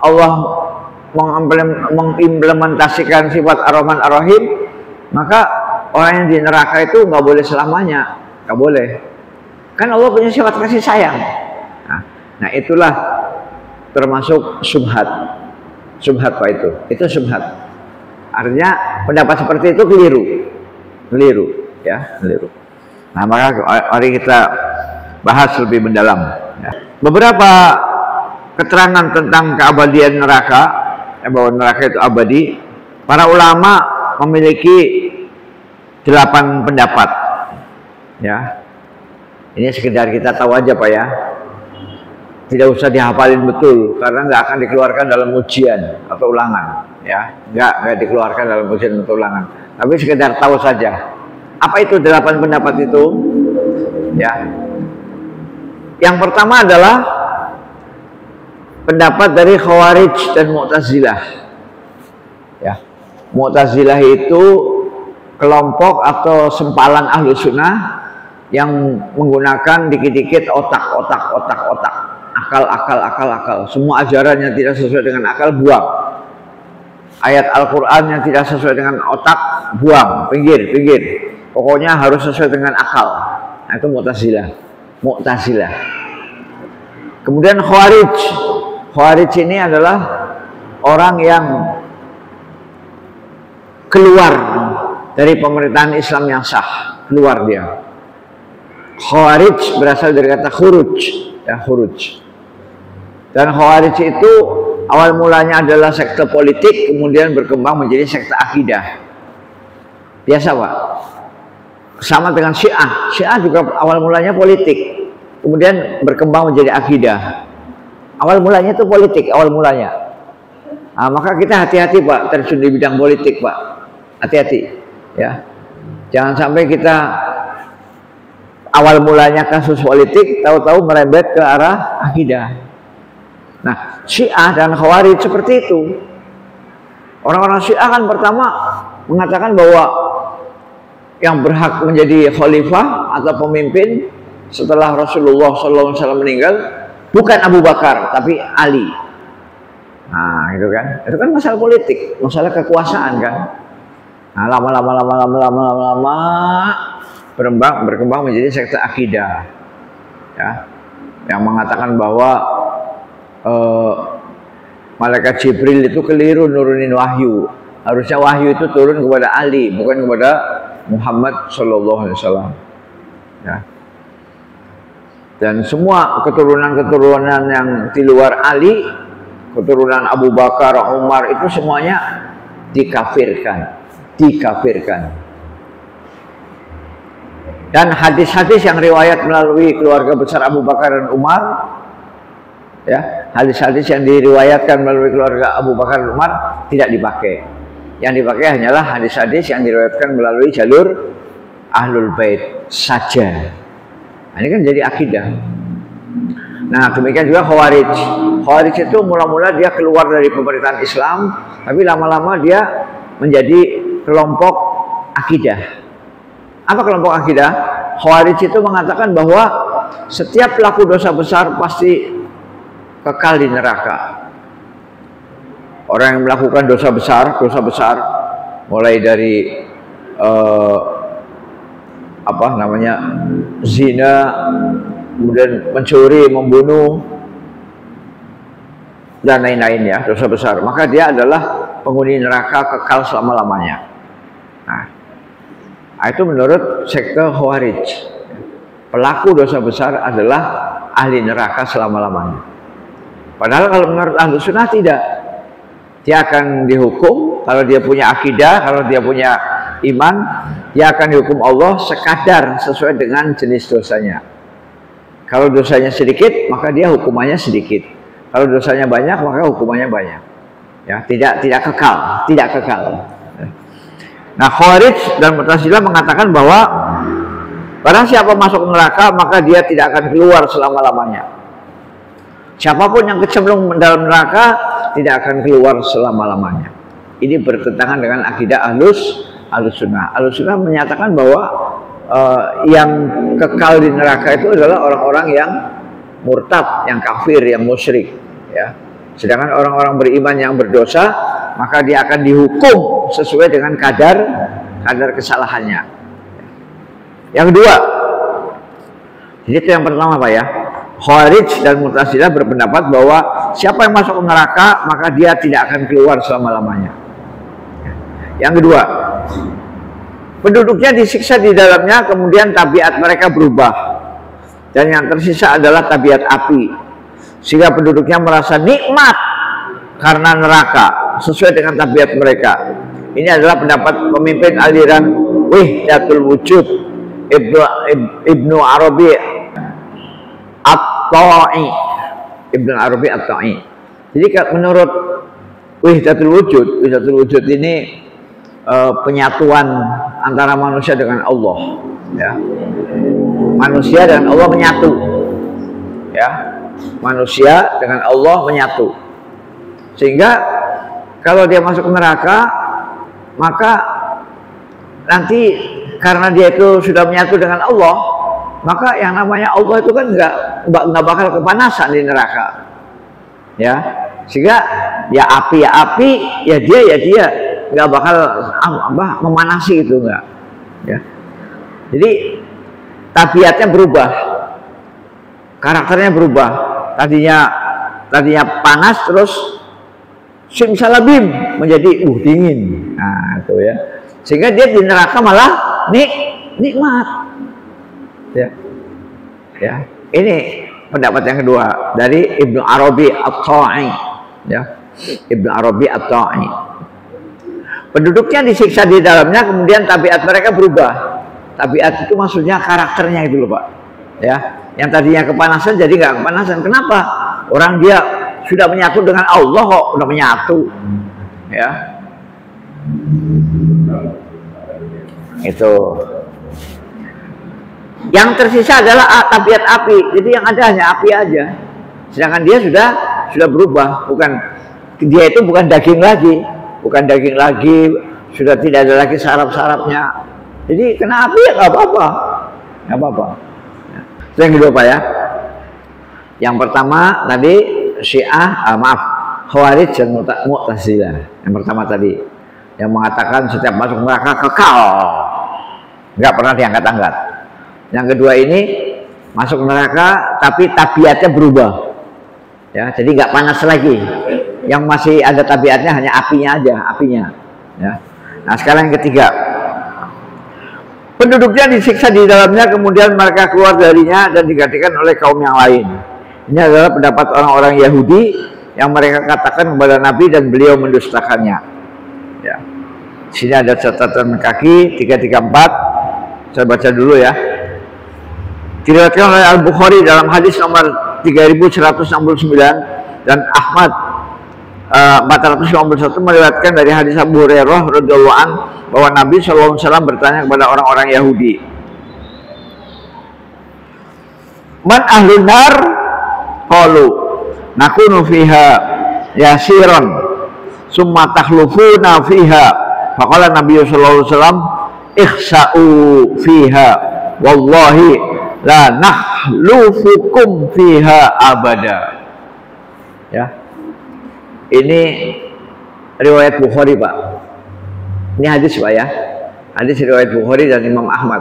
Allah mengimplementasikan sifat Ar-Rahman Ar-Rahim, maka orang yang di neraka itu nggak boleh selamanya, nggak boleh. Kan Allah punya sifat kasih sayang. Nah, itulah termasuk subhat. Subhat, Pak, itu subhat. Artinya pendapat seperti itu keliru, ya, keliru. Nah, maka mari kita bahas lebih mendalam, ya. Beberapa keterangan tentang keabadian neraka, bahwa neraka itu abadi. Para ulama memiliki 8 pendapat, ya. Ini sekedar kita tahu aja, Pak, ya. Tidak usah dihafalin betul, karena nggak akan dikeluarkan dalam ujian atau ulangan, ya. Nggak dikeluarkan dalam ujian atau ulangan. Tapi sekedar tahu saja. Apa itu 8 pendapat itu? Ya. Yang pertama adalah pendapat dari Khawarij dan Mu'tazilah. Ya. Mu'tazilah itu kelompok atau sempalan ahlu sunnah yang menggunakan dikit-dikit otak. Akal. Semua ajaran yang tidak sesuai dengan akal, buang. Ayat Al-Quran yang tidak sesuai dengan otak, buang, pinggir. pokoknya harus sesuai dengan akal. Nah, itu Mu'tazilah. Kemudian Khawarij ini adalah orang yang keluar dari pemerintahan Islam yang sah, keluar dia. Khawarij berasal dari kata khuruj, ya, khuruj. Dan Khawarij itu awal mulanya adalah sekte politik, kemudian berkembang menjadi sekte akidah. Biasa, Pak. Sama dengan Syiah. Syiah juga awal mulanya politik, kemudian berkembang menjadi akidah. Awal mulanya itu politik, awal mulanya. Nah, maka kita hati-hati, Pak, terjun di bidang politik, Pak. Hati-hati, ya. Jangan sampai kita awal mulanya kasus politik, tahu-tahu merembet ke arah akidah. Nah, Syiah dan Khawarij seperti itu. Orang-orang Syiah kan pertama mengatakan bahwa yang berhak menjadi khalifah atau pemimpin setelah Rasulullah SAW meninggal bukan Abu Bakar tapi Ali. Nah, itu kan masalah politik, masalah kekuasaan kan. Nah, lama-lama berkembang menjadi sekte akidah, ya, yang mengatakan bahwa malaikat Jibril itu keliru nurunin wahyu. Harusnya wahyu itu turun kepada Ali, bukan kepada Muhammad Sallallahu Alaihi Wasallam. Ya. Dan semua keturunan-keturunan yang di luar Ali, keturunan Abu Bakar, Umar, itu semuanya dikafirkan. Dan hadis-hadis yang riwayat melalui keluarga besar Abu Bakar dan Umar, ya, hadis-hadis yang diriwayatkan melalui keluarga Abu Bakar dan Umar tidak dipakai. Yang dipakai hanyalah hadis-hadis yang diriwayatkan melalui jalur Ahlul Bait saja. Nah, ini kan jadi akidah. Nah, demikian juga Khawarij. Khawarij itu mula-mula dia keluar dari pemerintahan Islam, tapi lama-lama dia menjadi kelompok akidah. Apa kelompok akidah? Khawarij itu mengatakan bahwa setiap pelaku dosa besar pasti kekal di neraka. Orang yang melakukan dosa besar, mulai dari zina, kemudian mencuri, membunuh, dan lain-lain, ya, dosa besar, maka dia adalah penghuni neraka kekal selama-lamanya. Nah, itu menurut sekte Khawarij. Pelaku dosa besar adalah ahli neraka selama-lamanya. Padahal kalau menurut Ahlus Sunnah tidak. Dia akan dihukum kalau dia punya akidah, kalau dia punya iman, dia akan dihukum Allah sekadar sesuai dengan jenis dosanya. Kalau dosanya sedikit, maka dia hukumannya sedikit. Kalau dosanya banyak, maka hukumannya banyak. Ya, tidak kekal. Nah, Khawarij dan Mu'tazilah mengatakan bahwa barang siapa masuk neraka, maka dia tidak akan keluar selama-lamanya. Siapapun yang kecemplung dalam neraka tidak akan keluar selama-lamanya. Ini bertentangan dengan akidah Ahlus Sunnah. Ahlus Sunnah menyatakan bahwa yang kekal di neraka itu adalah orang-orang yang murtad, yang kafir, yang musyrik, ya. Sedangkan orang-orang beriman yang berdosa, maka dia akan dihukum sesuai dengan kadar kesalahannya. Yang kedua, jadi itu yang pertama, Pak, ya. Khawarij dan Mu'tazilah berpendapat bahwa siapa yang masuk neraka maka dia tidak akan keluar selama-lamanya. Yang kedua, penduduknya disiksa di dalamnya, kemudian tabiat mereka berubah, dan yang tersisa adalah tabiat api, sehingga penduduknya merasa nikmat karena neraka sesuai dengan tabiat mereka. Ini adalah pendapat pemimpin aliran Wahdatul Wujud, Ibnu Arabi At-Ta'i. Jadi menurut Wahdatul Wujud ini penyatuan antara manusia dengan Allah, ya. Manusia dan Allah menyatu, ya. Manusia dengan Allah menyatu, sehingga kalau dia masuk neraka, maka nanti karena dia itu sudah menyatu dengan Allah, maka yang namanya Allah itu kan nggak bakal kepanasan di neraka, ya. Sehingga ya api, ya dia nggak bakal memanasi itu, nggak, ya. Jadi tabiatnya berubah, karakternya berubah. Tadinya panas terus simsalabim menjadi dingin. Nah, itu ya. Sehingga dia di neraka malah nikmat. Ya. Ya. Ini pendapat yang kedua dari Ibnu Arabi At-Ta'i. Ya. Ibnu Arabi At-Ta'i. Penduduknya disiksa di dalamnya, kemudian tabiat mereka berubah. Tabiat itu maksudnya karakternya itu loh Pak. Ya, yang tadinya kepanasan jadi nggak kepanasan. Kenapa? Orang dia sudah menyatu dengan Allah kok udah menyatu. Ya, itu. Yang tersisa adalah tabiat api. Jadi yang ada hanya api aja. Sedangkan dia sudah berubah. Dia itu bukan daging lagi, sudah tidak ada lagi saraf-sarafnya. Jadi kena api ya nggak apa-apa. Yang kedua Pak ya. Yang pertama tadi Khawarij dan Mu'tazilah. Yang pertama tadi yang mengatakan setiap masuk neraka kekal, nggak pernah diangkat-angkat. Yang kedua ini masuk neraka tapi tabiatnya berubah. Ya, jadi nggak panas lagi. Yang masih ada tabiatnya hanya apinya aja, ya. Nah, sekarang yang ketiga, penduduknya disiksa di dalamnya, kemudian mereka keluar darinya dan digantikan oleh kaum yang lain. Ini adalah pendapat orang-orang Yahudi yang mereka katakan kepada Nabi dan beliau mendustakannya. Ya. Sini ada catatan kaki 334. Saya baca dulu ya. Diriwayatkan oleh Al-Bukhari dalam hadis nomor 3169 dan Ahmad 491 meriwayatkan dari hadis Abu Hurairah radhiyallahu an bahwa Nabi SAW bertanya kepada orang-orang Yahudi, "Man ahlun nar?" Qalu, "Nakunu fiha yasiran, summa takhlufuna fiha." Faqala Nabi sallallahu alaihi wasallam, "Ikhsa'u fiha, wallahi la nakhlufukum fiha abada." Ya. Ini riwayat Bukhari Pak. Ini hadis Pak ya. Hadis riwayat Bukhari dan Imam Ahmad.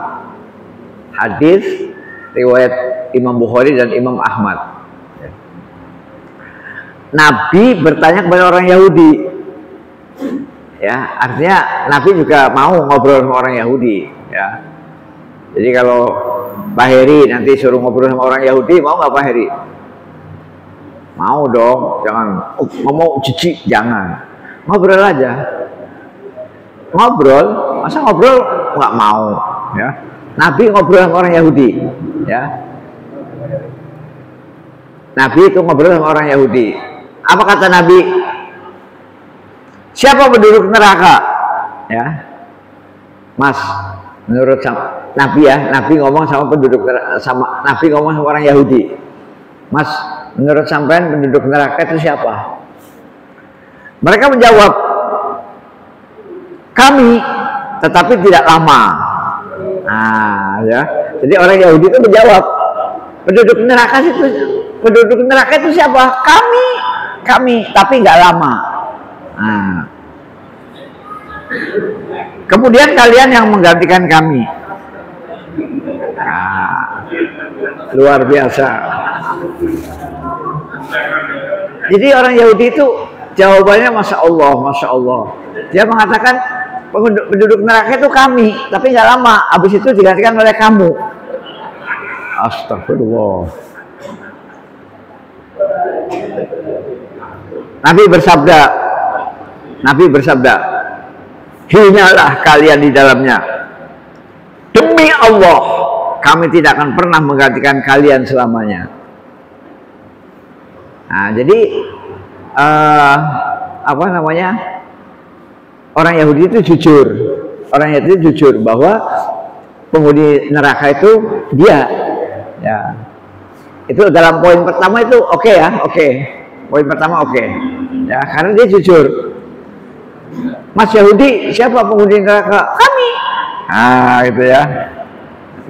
Hadis riwayat Imam Bukhari dan Imam Ahmad. Nabi bertanya kepada orang Yahudi. Ya, artinya Nabi juga mau ngobrol sama orang Yahudi. Ya. Jadi kalau Pak Heri nanti suruh ngobrol sama orang Yahudi, mau nggak Pak Heri? Mau dong, jangan ngomong cici, jangan. Ngobrol aja. Ngobrol, masa ngobrol nggak mau, ya. Nabi ngobrol sama orang Yahudi, ya. Nabi itu ngobrol sama orang Yahudi. Apa kata Nabi? Siapa penduduk neraka? Ya. Mas, menurut Nabi ya, Nabi ngomong sama Nabi ngomong sama orang Yahudi. Mas, menurut sampean penduduk neraka itu siapa? Mereka menjawab, kami, tetapi tidak lama. Nah, ya. Jadi orang Yahudi itu menjawab, penduduk neraka itu siapa? Kami, tapi nggak lama. Nah. Kemudian kalian yang menggantikan kami. Nah, luar biasa. Jadi orang Yahudi itu jawabannya Masya Allah. Dia mengatakan penduduk neraka itu kami, tapi nggak lama. Habis itu digantikan oleh kamu. Astagfirullah. Nabi bersabda, hinalah kalian di dalamnya. Demi Allah, kami tidak akan pernah menggantikan kalian selamanya. Nah, jadi orang Yahudi itu jujur. Orang Yahudi jujur bahwa penghuni neraka itu dia. Ya. Itu dalam poin pertama itu oke ya, oke. Poin pertama oke. Ya, karena dia jujur. Mas Yahudi, siapa penghuni neraka? Kami. Nah, gitu ya.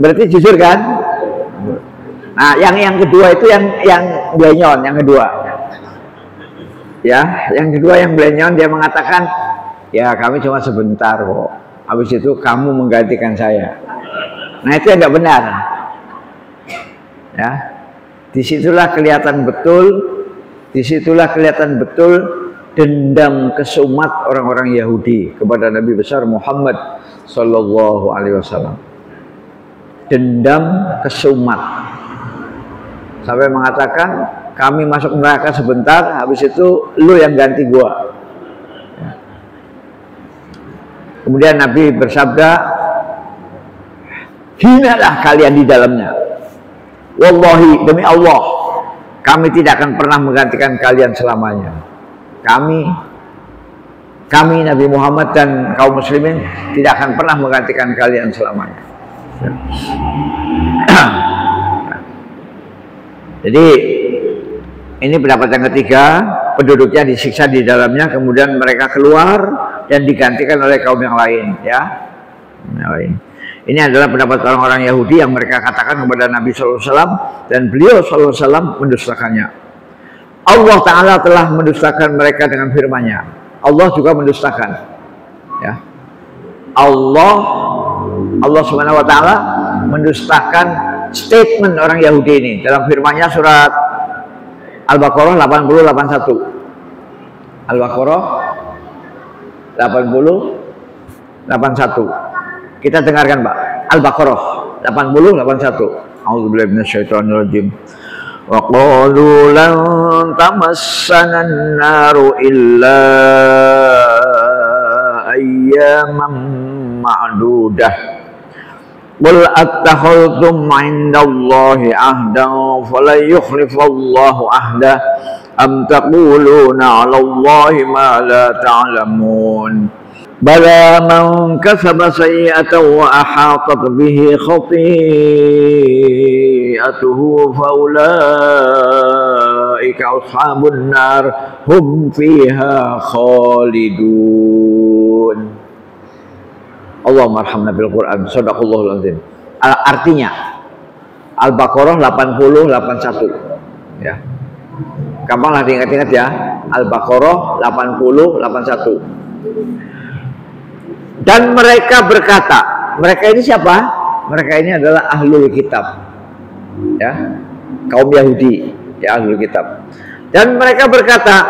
Berarti jujur kan? Nah, yang kedua itu yang blenyon, yang kedua. Ya, yang kedua yang blenyon, dia mengatakan, ya kami cuma sebentar kok. Habis itu kamu menggantikan saya. Nah itu yang nggak benar. Ya, disitulah kelihatan betul dendam kesumat orang-orang Yahudi kepada Nabi besar Muhammad Sallallahu Alaihi Wasallam. Dendam kesumat sampai mengatakan kami masuk neraka sebentar, habis itu lu yang ganti gua. Kemudian Nabi bersabda, hinalah kalian di dalamnya. Wallahi, demi Allah, kami tidak akan pernah menggantikan kalian selamanya. Kami Nabi Muhammad dan kaum muslimin tidak akan pernah menggantikan kalian selamanya. Jadi ini pendapat yang ketiga, penduduknya disiksa di dalamnya, kemudian mereka keluar dan digantikan oleh kaum yang lain, ya. Yang lain. Ini adalah pendapat orang-orang Yahudi yang mereka katakan kepada Nabi SAW, dan beliau SAW mendustakannya. Allah Ta'ala telah mendustakan mereka dengan firman-Nya. Allah juga mendustakan. Ya. Allah Subhanahu Wa Ta'ala mendustakan statement orang Yahudi ini dalam firman-Nya surat Al-Baqarah 80-81. Al-Baqarah 80-81. Kita dengarkan, Pak. Al-Baqarah 80-81. A'udzubillahi minasyaitonirrajim. Wa qalu lan tamassana an-naru illa ayyaman ma'dudah. Qul attakhadhtum 'indallahi 'ahdan falan yukhlifallahu 'ahdah am taquluna 'alallahi ma la ta'lamun. Bala man kasaba sayyi'atan wa ahatat bihi khati'atuhu fa ulaika ashabun nar hum fiha khalidun. Allahumma arhamna bil Quran. Shadaqallahul azim. Artinya Al-Baqarah 80-81. Ya. Gampanglah diingat-ingat ya. Al-Baqarah 80-81. Dan mereka berkata, mereka ini siapa? Mereka ini adalah ahlul kitab, ya, kaum Yahudi, ya, ahlul kitab. Dan mereka berkata,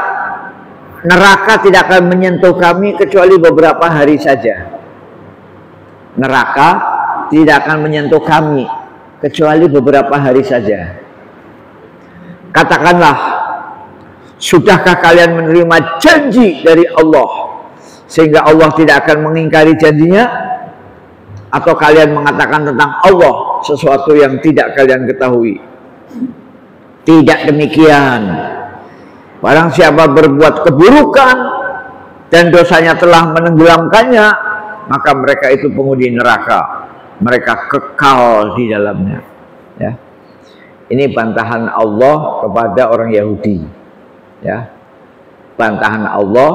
neraka tidak akan menyentuh kami kecuali beberapa hari saja. Neraka tidak akan menyentuh kami kecuali beberapa hari saja. Katakanlah, sudahkah kalian menerima janji dari Allah sehingga Allah tidak akan mengingkari janjinya? Atau kalian mengatakan tentang Allah sesuatu yang tidak kalian ketahui? Tidak demikian. Barang siapa berbuat keburukan dan dosanya telah menenggelamkannya, maka mereka itu penghuni neraka. Mereka kekal di dalamnya. Ya. Ini bantahan Allah kepada orang Yahudi. Ya. Bantahan Allah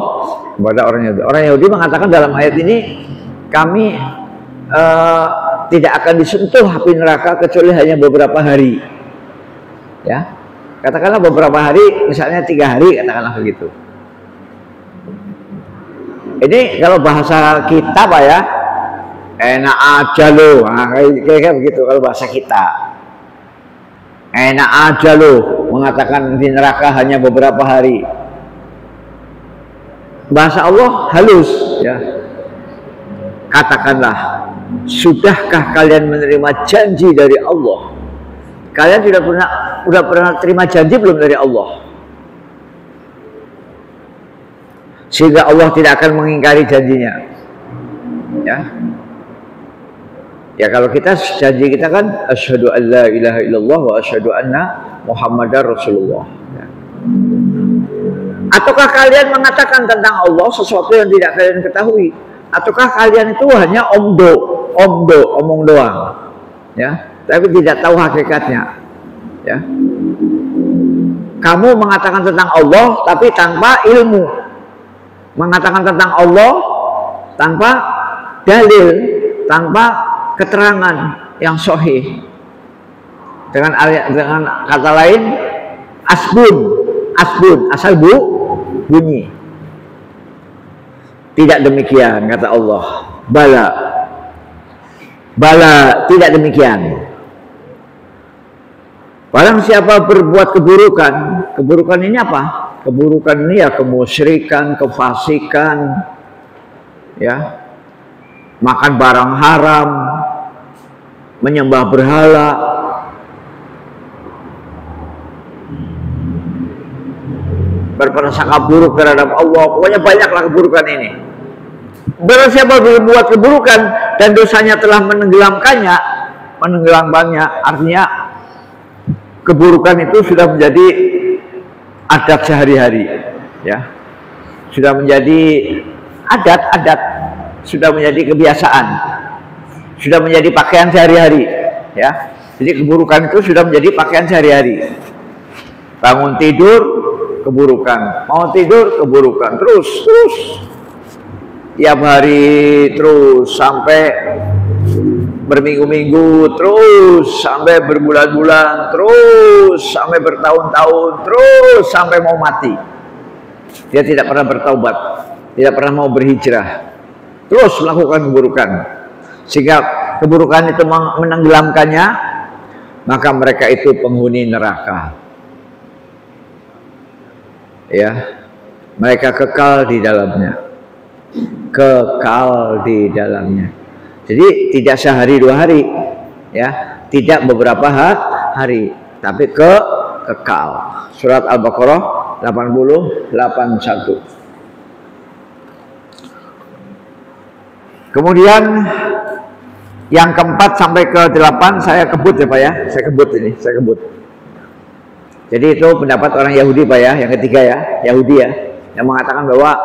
kepada orang Yahudi. Orang Yahudi mengatakan dalam ayat ini, kami tidak akan disentuh api neraka kecuali hanya beberapa hari. Ya, katakanlah beberapa hari, misalnya 3 hari, katakanlah begitu. Ini kalau bahasa kita, Pak, ya, enak aja loh, nah, kayak begitu kalau bahasa kita. Enak aja loh mengatakan di neraka hanya beberapa hari. Bahasa Allah halus, ya. Katakanlah, sudahkah kalian menerima janji dari Allah? Kalian sudah pernah terima janji belum dari Allah? Sehingga Allah tidak akan mengingkari janjinya. Ya. Ya, kalau kita janji kita kan asyhadu an la ilaha illallah wa asyhadu anna Muhammadar Rasulullah. Ya. Ataukah kalian mengatakan tentang Allah sesuatu yang tidak kalian ketahui? Ataukah kalian itu hanya omong doang, ya, tapi tidak tahu hakikatnya, ya? Kamu mengatakan tentang Allah tapi tanpa ilmu, mengatakan tentang Allah tanpa dalil, tanpa keterangan yang sahih. Dengan kata lain, asbun, asal bunyi. Tidak demikian, kata Allah. Bala, Bala, tidak demikian. Barang siapa berbuat keburukan, keburukan ini apa? Keburukan ini ya kemusyrikan, kefasikan, ya, makan barang haram, menyembah berhala, berprasangka buruk terhadap Allah. Pokoknya banyaklah keburukan ini. Barang siapa berbuat keburukan dan dosanya telah menenggelamkannya, artinya keburukan itu sudah menjadi adat sehari-hari, ya, sudah menjadi adat, sudah menjadi kebiasaan, sudah menjadi pakaian sehari-hari, ya. Jadi keburukan itu sudah menjadi pakaian sehari-hari. Bangun tidur keburukan, mau tidur keburukan, terus tiap hari, terus sampai berminggu-minggu, terus sampai berbulan-bulan, terus sampai bertahun-tahun, terus sampai mau mati. Dia tidak pernah bertaubat, tidak pernah mau berhijrah, terus melakukan keburukan, sehingga keburukan itu menenggelamkannya, maka mereka itu penghuni neraka. Ya, mereka kekal di dalamnya, kekal di dalamnya. Jadi tidak sehari dua hari, ya, tidak beberapa hari, tapi kekal. Surat Al-Baqarah 80:81. Kemudian yang keempat sampai ke 8 saya kebut ya Pak ya, saya kebut. Jadi itu pendapat orang Yahudi Pak ya, yang ketiga ya, Yahudi ya, yang mengatakan bahwa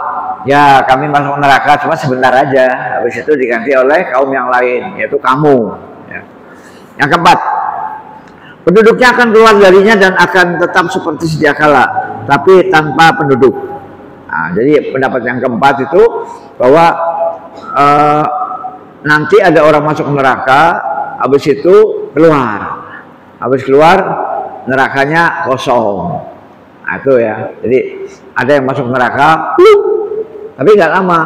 ya kami masuk neraka cuma sebentar aja, habis itu diganti oleh kaum yang lain, yaitu kamu, ya. Yang keempat, penduduknya akan keluar darinya dan akan tetap seperti sedia kala, tapi tanpa penduduk. Nah, jadi pendapat yang keempat itu bahwa nanti ada orang masuk neraka, habis itu keluar, habis keluar nerakanya kosong. Nah, itu ya, jadi ada yang masuk neraka tapi nggak lama,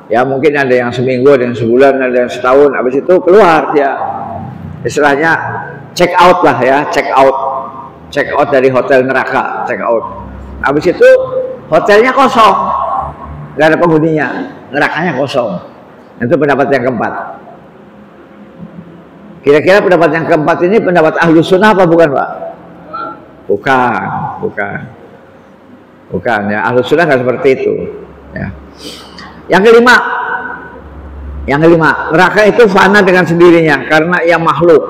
ya mungkin ada yang seminggu, ada yang sebulan, ada yang setahun, habis itu keluar dia, istilahnya check out lah ya, check out dari hotel neraka, check out. Habis itu hotelnya kosong, nggak ada penghuninya, nerakanya kosong. Itu pendapat yang keempat. Kira-kira pendapat yang keempat ini pendapat Ahlus Sunnah apa bukan Pak? Bukan ya, Ahlus Sunnah nggak seperti itu. Ya. Yang kelima, neraka itu fana dengan sendirinya karena ia makhluk.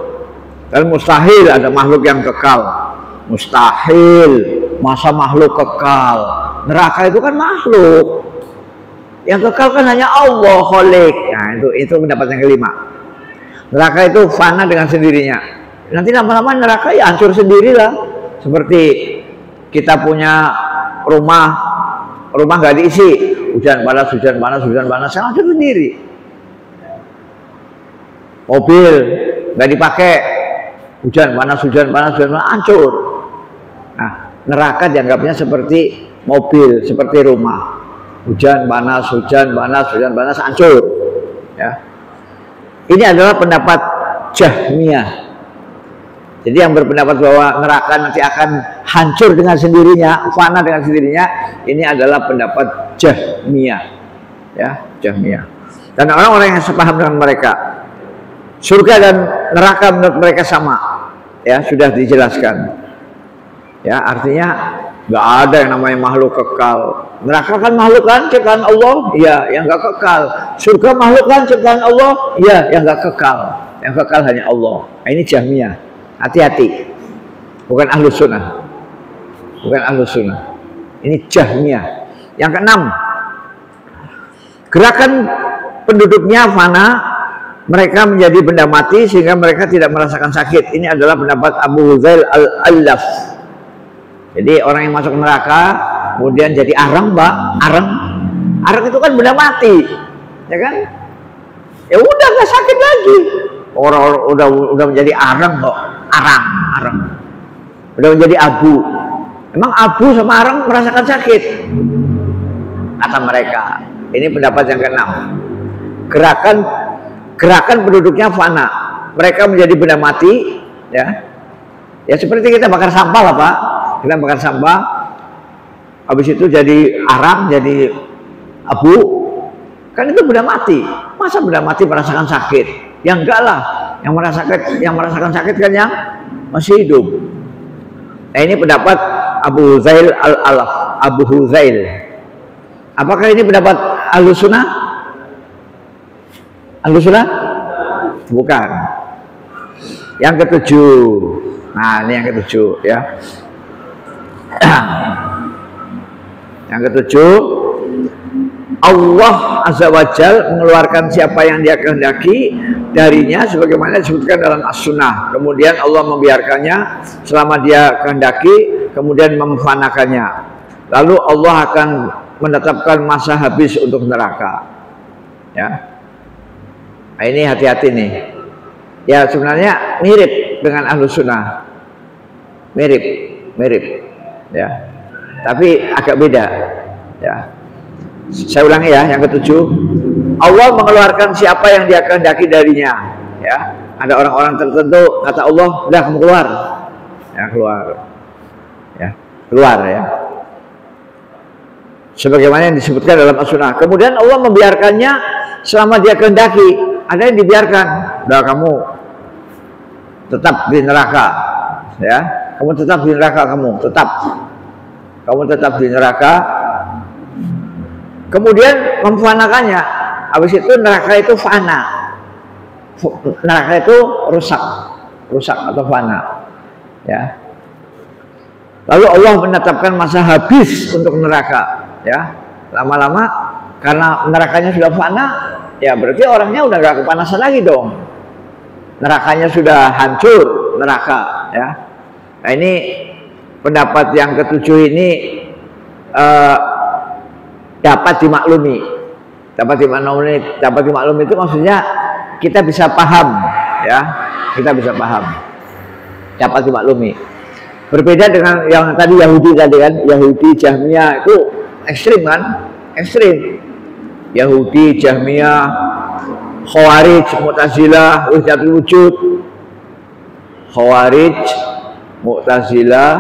Dan mustahil ada makhluk yang kekal. Mustahil, masa makhluk kekal. Neraka itu kan makhluk. Yang kekal kan hanya Allah Khalik. Nah, itu pendapat yang kelima. Neraka itu fana dengan sendirinya. Nanti lama-lama neraka ya hancur sendirilah. Seperti kita punya rumah nggak diisi, hujan panas, saya hancur sendiri. Mobil nggak dipakai, hujan panas, hancur. Nah, neraka dianggapnya seperti mobil, seperti rumah. Hujan panas, hancur. Ya. Ini adalah pendapat Jahmiyah. Jadi yang berpendapat bahwa neraka nanti akan hancur dengan sendirinya, fana dengan sendirinya, ini adalah pendapat Jahmiyah, ya, Jahmiyah. Dan orang-orang yang sepaham dengan mereka, surga dan neraka menurut mereka sama, ya, sudah dijelaskan. Ya, artinya nggak ada yang namanya makhluk kekal. Neraka kan makhluk kan ciptaan Allah, ya, yang nggak kekal. Surga makhluk kan ciptaan Allah, ya, yang nggak kekal. Yang kekal hanya Allah. Nah, ini Jahmiyah. Hati-hati, bukan Ahlus Sunnah, ini Jahmiyah. Yang keenam, gerakan penduduknya fana, mereka menjadi benda mati sehingga mereka tidak merasakan sakit. Ini adalah pendapat Abu Huzail Al-Allaf. Jadi orang yang masuk neraka kemudian jadi arang, Pak, arang itu kan benda mati, ya kan? Ya udah nggak sakit lagi. Orang udah menjadi arang kok. Arang udah menjadi abu. Emang abu sama arang merasakan sakit? Kata mereka. Ini pendapat yang keenam. Gerakan gerakan penduduknya fana, mereka menjadi benda mati, ya. Ya seperti kita bakar sampah lah Pak, kita bakar sampah, habis itu jadi arang, jadi abu, kan itu benda mati. Masa benda mati merasakan sakit? Ya enggak lah, yang merasakan sakit kan yang masih hidup. Nah ini pendapat Abu Huzail al-Alaf, Abu Huzail. Apakah ini pendapat Ahlussunnah? Ahlussunnah? Bukan. Yang ketujuh. Nah, ini yang ketujuh ya. Yang ketujuh, Allah Azza wa Jal mengeluarkan siapa yang Dia kehendaki darinya sebagaimana disebutkan dalam As-Sunnah. Kemudian Allah membiarkannya selama Dia kehendaki, kemudian memfanakannya. Lalu Allah akan menetapkan masa habis untuk neraka. Ya. Nah, ini hati-hati nih. Ya sebenarnya mirip dengan Ahlussunnah. Mirip, ya. Tapi agak beda, ya. Saya ulangi ya, yang ketujuh, Allah mengeluarkan siapa yang Dia kehendaki darinya, ya. Ada orang-orang tertentu kata Allah, udah kamu keluar, ya keluar, ya keluar ya. Sebagaimana yang disebutkan dalam As-Sunnah. Kemudian Allah membiarkannya selama Dia kehendaki. Ada yang dibiarkan, udah kamu tetap di neraka, ya. Kamu tetap di neraka, kamu tetap di neraka. Kemudian memfanakannya. Habis itu neraka itu fana. Neraka itu rusak atau fana. Ya. Lalu Allah menetapkan masa habis untuk neraka, ya. Lama-lama karena nerakanya sudah fana, ya berarti orangnya udah gak kepanasan lagi dong. Nerakanya sudah hancur, neraka, ya. Nah ini pendapat yang ketujuh ini dapat dimaklumi. Dapat dimaklumi itu maksudnya kita bisa paham, ya. Kita bisa paham. Dapat dimaklumi. Berbeda dengan yang tadi Yahudi tadi kan, Yahudi Jahmiyah itu ekstrim kan? Ekstrim. Yahudi Jahmiyah, Khawarij, Mu'tazilah, Wahdatul Wujud. Khawarij, Mu'tazilah,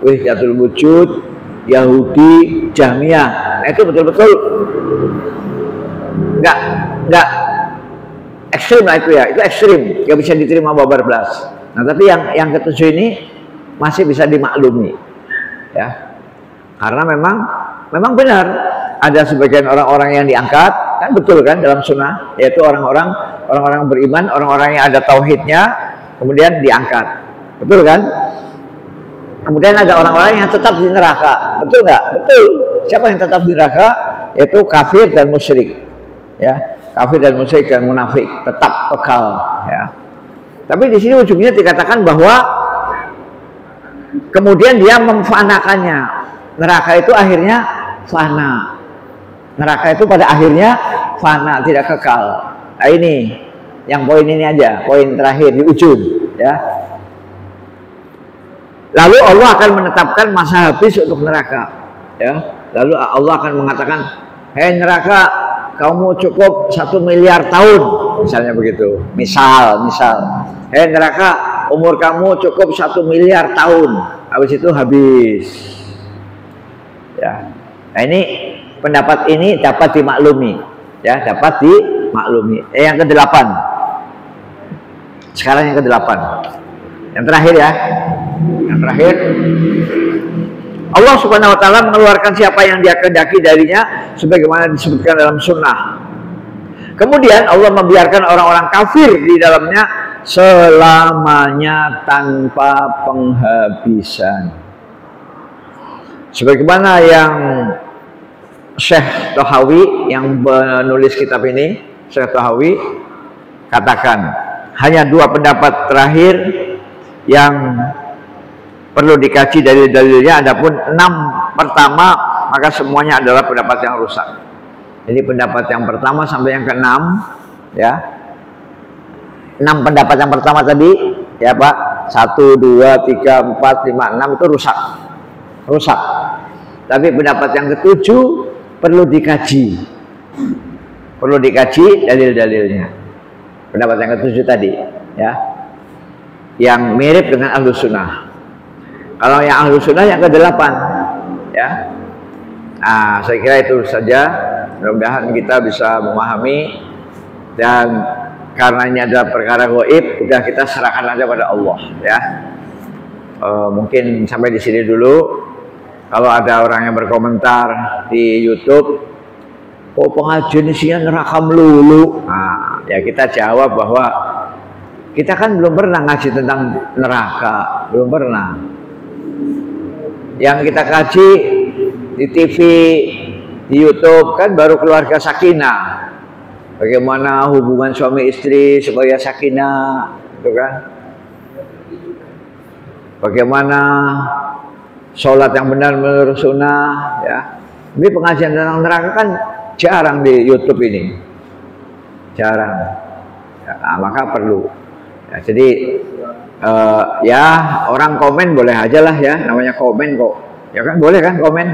Wahdatul Wujud, Yahudi, Jahmiyah. Nah, itu betul-betul enggak ekstrim lah itu ya. Itu ekstrim, nggak bisa diterima babar belas. Nah, tapi yang ketujuh ini masih bisa dimaklumi, ya. Karena memang benar ada sebagian orang-orang yang diangkat, kan betul kan dalam sunnah, yaitu orang-orang beriman, orang-orang yang ada tauhidnya, kemudian diangkat, betul kan? Kemudian ada orang-orang yang tetap di neraka, betul nggak? Betul. Siapa yang tetap di neraka? Yaitu kafir dan musyrik, ya. Kafir dan musyrik dan munafik tetap kekal, ya. Tapi di sini ujungnya dikatakan bahwa kemudian dia memfanakannya. Neraka itu akhirnya fana. Neraka itu pada akhirnya fana, tidak kekal. Nah ini, yang poin ini aja, poin terakhir di ujung, ya. Lalu Allah akan menetapkan masa habis untuk neraka, ya. Lalu Allah akan mengatakan, hei neraka, kamu cukup 1 miliar tahun, misalnya begitu. Misal, hei neraka, umur kamu cukup 1 miliar tahun, habis itu habis, ya. Nah ini pendapat ini dapat dimaklumi, ya, dapat dimaklumi. Yang ke-8. Sekarang yang ke-8. Yang terakhir ya. Yang terakhir, Allah Subhanahu wa taala mengeluarkan siapa yang Dia kehendaki darinya sebagaimana disebutkan dalam sunnah. Kemudian Allah membiarkan orang-orang kafir di dalamnya selamanya tanpa penghabisan. Sebagaimana yang Syekh Thahawi yang menulis kitab ini, Syekh Thahawi katakan, hanya 2 pendapat terakhir yang perlu dikaji dalil-dalilnya, adapun 6 pertama maka semuanya adalah pendapat yang rusak. Jadi pendapat yang pertama sampai yang ke-6, ya. 6 pendapat yang pertama tadi, ya Pak, 1, 2, 3, 4, 5, 6 itu rusak. Tapi pendapat yang ke-7 perlu dikaji dalil-dalilnya. pendapat yang ketujuh tadi, ya, yang mirip dengan Ahlus Sunnah. Kalau yang Ahlus Sunnah yang kedelapan, ya. Nah, saya kira itu saja. Mudah-mudahan kita bisa memahami, dan karena ini adalah perkara gaib, udah kita serahkan aja pada Allah, ya. Mungkin sampai di sini dulu. Kalau ada orang yang berkomentar di YouTube, kok pengajian isinya neraka melulu? Nah, ya kita jawab bahwa kita kan belum pernah ngaji tentang neraka, belum pernah. Yang kita kaji di TV, di YouTube kan baru keluarga sakinah. Bagaimana hubungan suami istri supaya sakinah, gitu kan? Bagaimana sholat yang benar menurut sunnah, ya. Ini pengajian tentang neraka kan jarang di YouTube ini, jarang. Ya, nah, maka perlu. Ya, jadi ya orang komen boleh aja lah, ya, namanya komen kok. Ya kan boleh kan komen.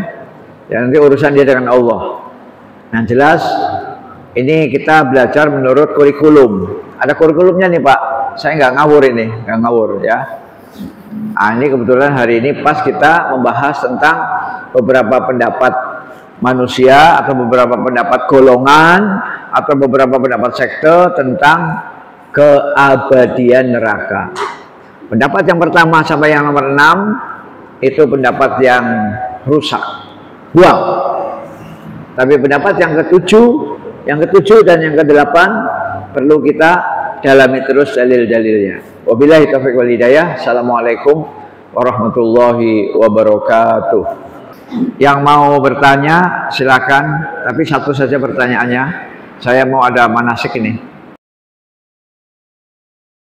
Ya nanti urusan dia dengan Allah. Yang jelas ini kita belajar menurut kurikulum. Ada kurikulumnya nih Pak. Saya nggak ngawur ini, nggak ngawur, ya. Nah, ini kebetulan hari ini pas kita membahas tentang beberapa pendapat manusia atau beberapa pendapat golongan atau beberapa pendapat sekte tentang keabadian neraka. Pendapat yang pertama sampai yang nomor 6 itu pendapat yang rusak, buang. Tapi pendapat yang ketujuh dan yang kedelapan perlu kita dalami terus dalil-dalilnya. Wabillahi taufiq wal hidayah. Assalamualaikum warahmatullahi wabarakatuh. Yang mau bertanya silakan, tapi satu saja pertanyaannya. Saya mau ada manasik ini.